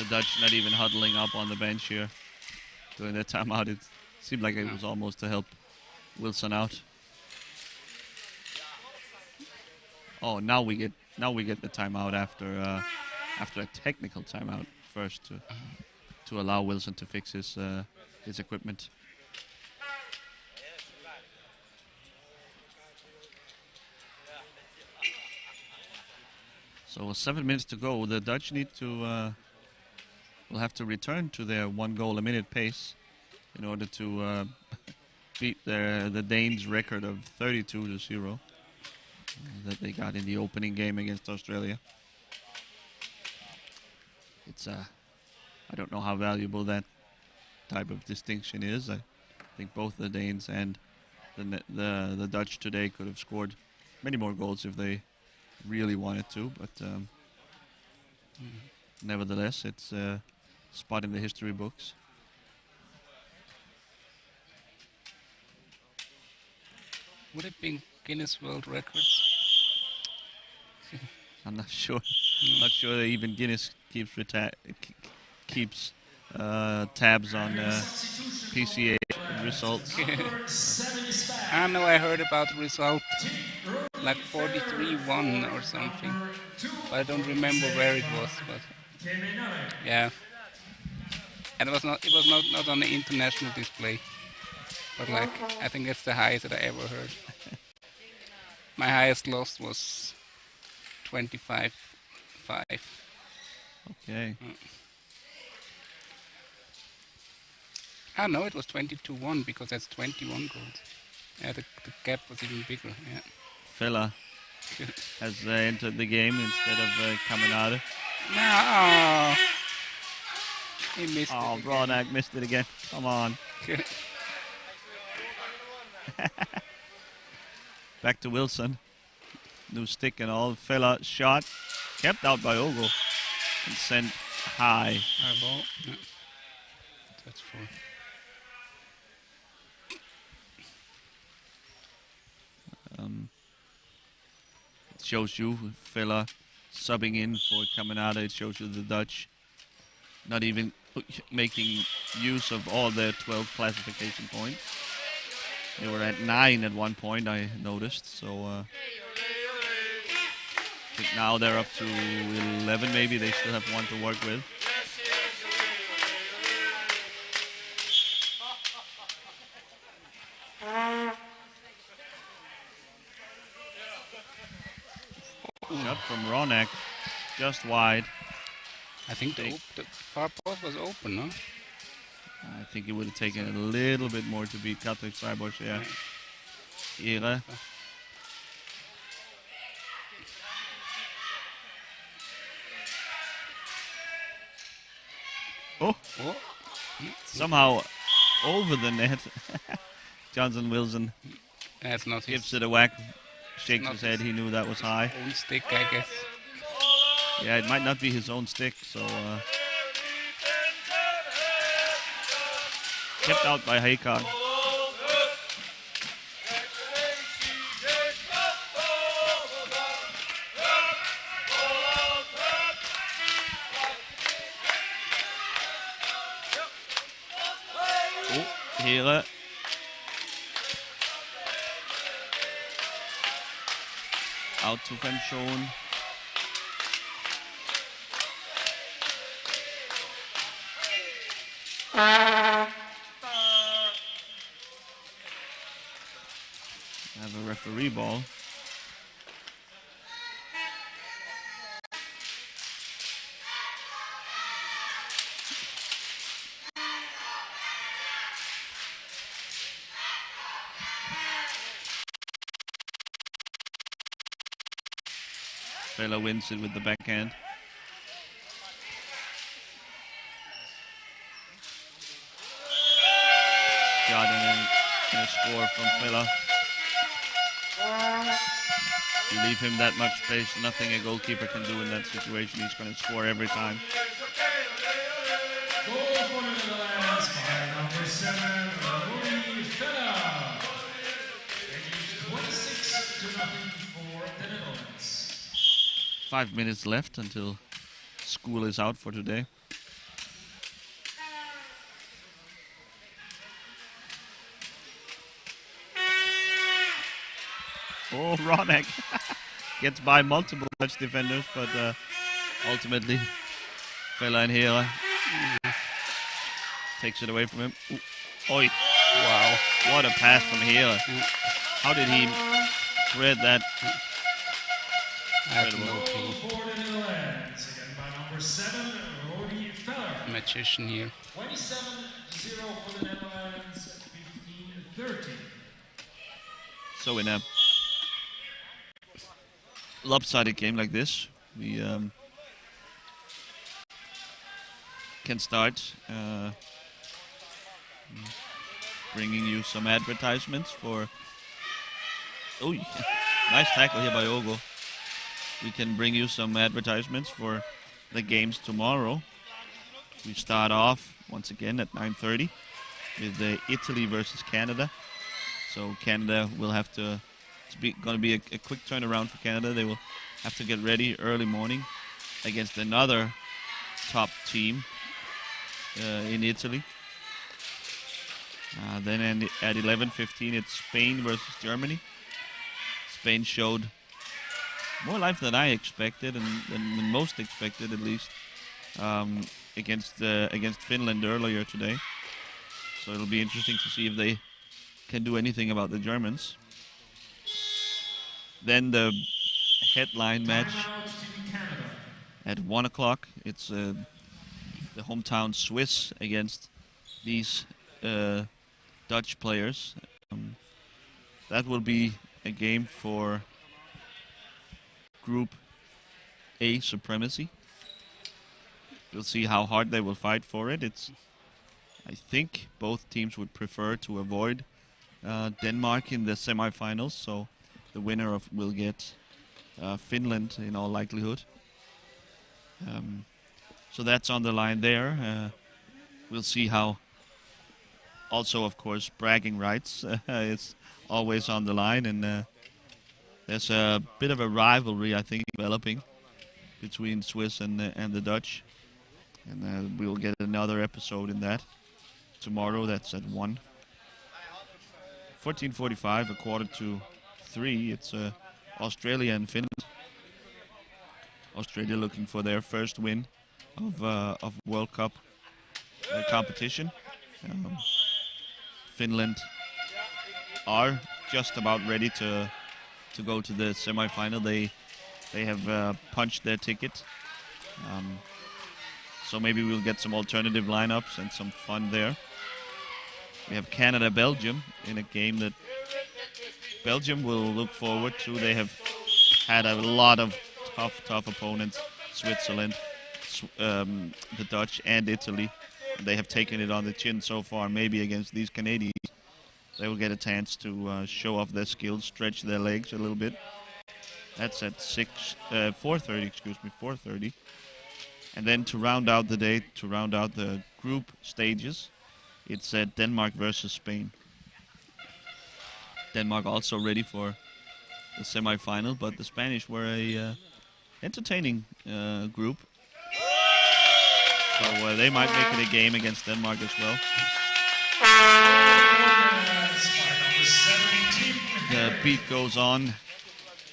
S2: Dutch not even huddling up on the bench here during that timeout. It seemed like it was almost to help Wilson out. Oh, now we get the timeout after a technical timeout first to allow Wilson to fix his equipment. So 7 minutes to go. The Dutch need to will have to return to their 1 goal a minute pace in order to beat the Danes' record of 32-0 that they got in the opening game against Australia. It's I don't know how valuable that type of distinction is. I think both the Danes and the Dutch today could have scored many more goals if they really wanted to, but nevertheless, it's a spot in the history books.
S3: Would it be Guinness World Records?
S2: I'm not sure. Not sure that even Guinness keeps tabs on PCA results.
S3: I know I heard about the result, like 43-1 or something. But I don't remember where it was. But yeah, and it was not on the international display. But like, I think that's the highest that I ever heard. My highest loss was 25-5.
S2: Okay.
S3: Ah, no, it was 22-1 because that's 21 goals. Yeah, the gap was even bigger. Yeah.
S2: Fella has entered the game instead of coming out.
S3: No, he missed it.
S2: Oh, Bronak missed it again. Come on. Back to Wilson. New stick and all. Fella shot. Kept out by Ogo. And sent high.
S3: High ball. Yeah. That's 4.
S2: It shows you Fella subbing in for Caminada. It shows you the Dutch not even making use of all their 12 classification points. They were at 9 at one point, I noticed. So I think now they're up to 11 maybe. They still have 1 to work with. Shot from Ronak, just wide.
S3: I think the far post was open, no?
S2: I think it would have taken a little bit more to beat Katrik Freiburg, yeah. Ira. Oh! Somehow over the net. Johnson Wilson
S3: That's not
S2: gives
S3: his
S2: it a whack, shakes his head, he knew that was high.
S3: own stick, I guess.
S2: Yeah, it might not be his own stick, so kept out by Haycock. Oh, Here. Out to Van Schoen. Have a referee ball. Fela wins it with the backhand. Shot and a score from Fela. You leave him that much space, nothing a goalkeeper can do in that situation. He's going to score every time.
S1: Goal for the Netherlands by number 7, Rui Fella. Making 26-0 for the Netherlands.
S2: 5 minutes left until school is out for today. Oh, Ronek gets by multiple Dutch defenders, but ultimately Fellain here takes it away from him. Ooh. Oi.
S3: Wow.
S2: What a pass from here. How did he thread that?
S3: I have no
S1: Goal
S3: clue.
S1: for the Netherlands, again by number 7, Rodi Feller.
S3: Magician here.
S1: 27-0 for the Netherlands, 15-30.
S2: So in a lopsided game like this, we can start bringing you some advertisements for... Oh, nice tackle here by Ogo. We can bring you some advertisements for the games tomorrow. We start off once again at 9:30 with Italy versus Canada. So Canada will have to... It's going to be a quick turnaround for Canada. They will have to get ready early morning against another top team in Italy. Then at 11:15 it's Spain versus Germany. Spain showed more life than I expected, and than most expected at least, against Finland earlier today. So it'll be interesting to see if they can do anything about the Germans. Then the headline match at 1 o'clock. It's the hometown Swiss against these Dutch players. That will be a game for Group A supremacy. We'll see how hard they will fight for it. I think both teams would prefer to avoid Denmark in the semifinals, so the winner will get Finland in all likelihood. So that's on the line there. We'll see how. Also, of course, bragging rights is always on the line, and there's a bit of a rivalry, I think, developing between Swiss and the Dutch. And we'll get another episode in that tomorrow. That's at 1. 14:45, 2:45. It's Australia and Finland. Australia looking for their first win of World Cup competition. Finland are just about ready to go to the semi-final. They have punched their ticket. So maybe we'll get some alternative lineups and some fun there. We have Canada-Belgium in a game that Belgium will look forward to. They have had a lot of tough opponents. Switzerland, the Dutch, and Italy. They have taken it on the chin so far. Maybe against these Canadians, they will get a chance to show off their skills, stretch their legs a little bit. That's at 4:30. 4:30. And then to round out the day, to round out the group stages, it's Denmark versus Spain. Denmark also ready for the semi-final, but the Spanish were a entertaining group. So they might make it a game against Denmark as well. The beat goes on.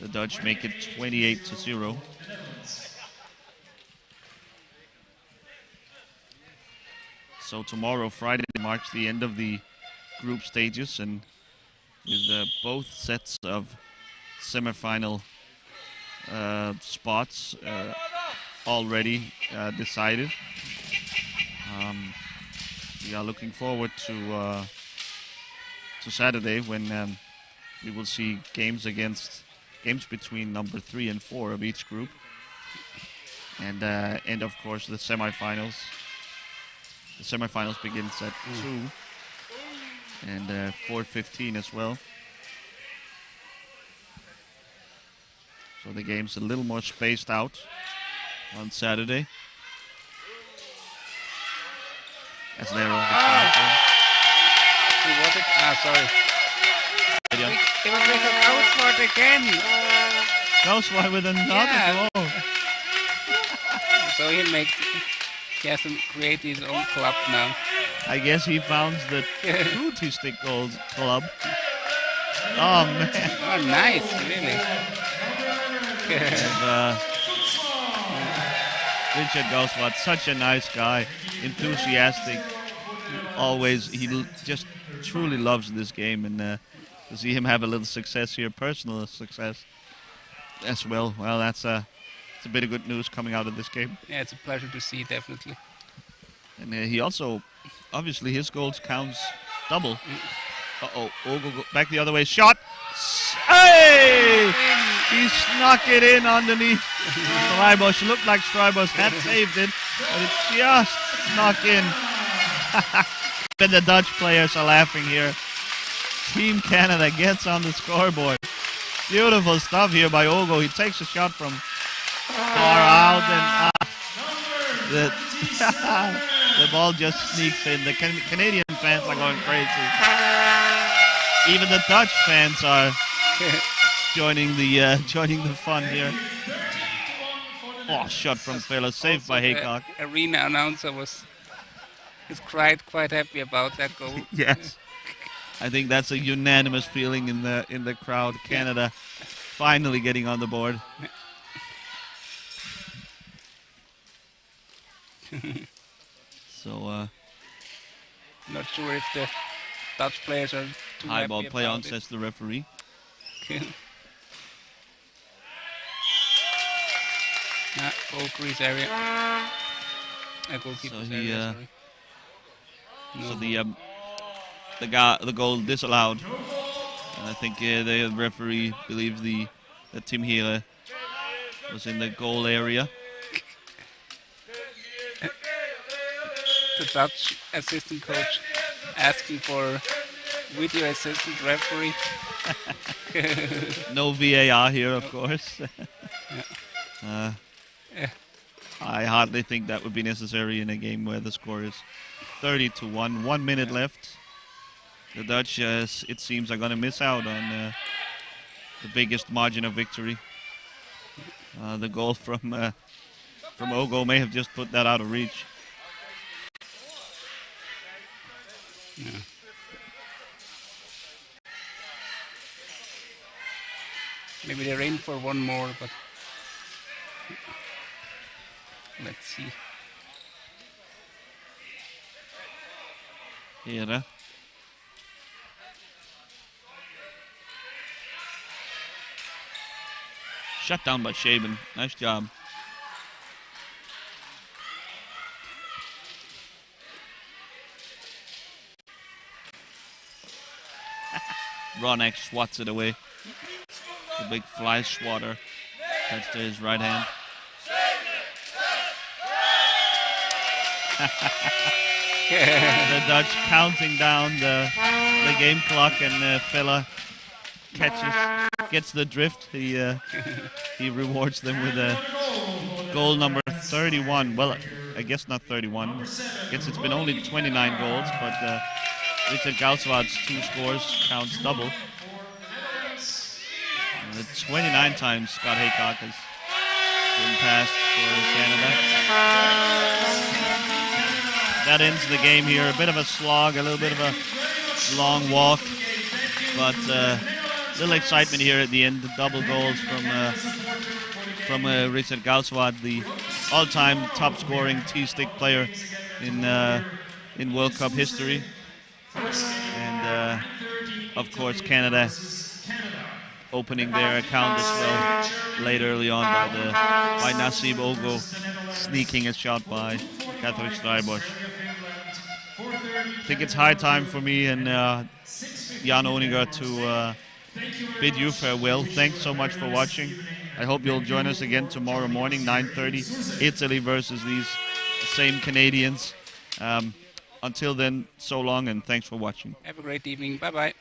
S2: The Dutch make it 28-0. So tomorrow, Friday, marks the end of the group stages, and with both sets of semifinal spots already decided. We are looking forward to Saturday when we will see games between number 3 and 4 of each group, and of course the semifinals. The semifinals begins at 2 and 4:15 as well. So the game's a little more spaced out on Saturday. As they're on the platform.
S3: Sorry.
S2: Yeah.
S3: They will make a Gauswart again.
S2: Gauswart with another goal.
S3: So he has to create his own club now.
S2: I guess he found the booty stick goals club. Oh man.
S3: Oh, nice, really.
S2: And, Richard Goswat, such a nice guy, enthusiastic. Always, just truly loves this game, and to see him have a little success here, personal success as well. Well, it's a bit of good news coming out of this game.
S3: Yeah, it's a pleasure to see, definitely.
S2: And he also, obviously, his goals counts double. Uh-oh, Ogo back the other way, shot! Hey! He snuck it in underneath Strybosch. Looked like Strybosch had saved it, but it just snuck in. But the Dutch players are laughing here. Team Canada gets on the scoreboard. Beautiful stuff here by Ogo. He takes a shot from far out, and the ball just sneaks in. The Canadian fans are going crazy. Even the Dutch fans are joining the fun here. Oh, shot from Fela, saved by Haycock.
S3: The arena announcer is quite happy about that goal.
S2: Yes, I think that's a unanimous feeling in the crowd. Canada finally getting on the board. So
S3: not sure if the Dutch players are too
S2: high
S3: happy
S2: ball play
S3: about
S2: on,
S3: it.
S2: says the referee.
S3: Goal crease area. Goalkeeper's
S2: So
S3: area, sorry. No.
S2: the goal disallowed, and I think the referee believes the Tim Hille was in the goal area.
S3: The Dutch assistant coach asking for video assistant referee.
S2: No VAR here, of course.
S3: Yeah.
S2: I hardly think that would be necessary in a game where the score is 30-1. 1 minute left. The Dutch, it seems, are going to miss out on the biggest margin of victory. The goal from Ogo may have just put that out of reach.
S3: Yeah. Maybe they're in for one more, but let's see.
S2: Here. Shut down by Shaban. Nice job. Ronek swats it away. The big fly swatter. Touch to his right hand. The Dutch counting down the game clock, and Fela gets the drift. He rewards them with a goal number 31. Well, I guess not 31. I guess it's been only 29 goals, but Richard Gauswad's 2 scores counts double. 29 times Scott Haycock has been passed for Canada. That ends the game here. A bit of a slog, a little bit of a long walk, but little excitement here at the end. Double goals from Richard Gauswad, the all-time top-scoring T-stick player in World Cup history, and of course Canada opening their account as well late early on by Nasib Ogo sneaking a shot by Patrick Strybosch. I think it's high time for me and Jan Oninger to bid you farewell. Thanks so much for watching. I hope you'll join us again tomorrow morning, 9:30, Italy versus these same Canadians. Until then, so long and thanks for watching.
S3: Have a great evening. Bye-bye.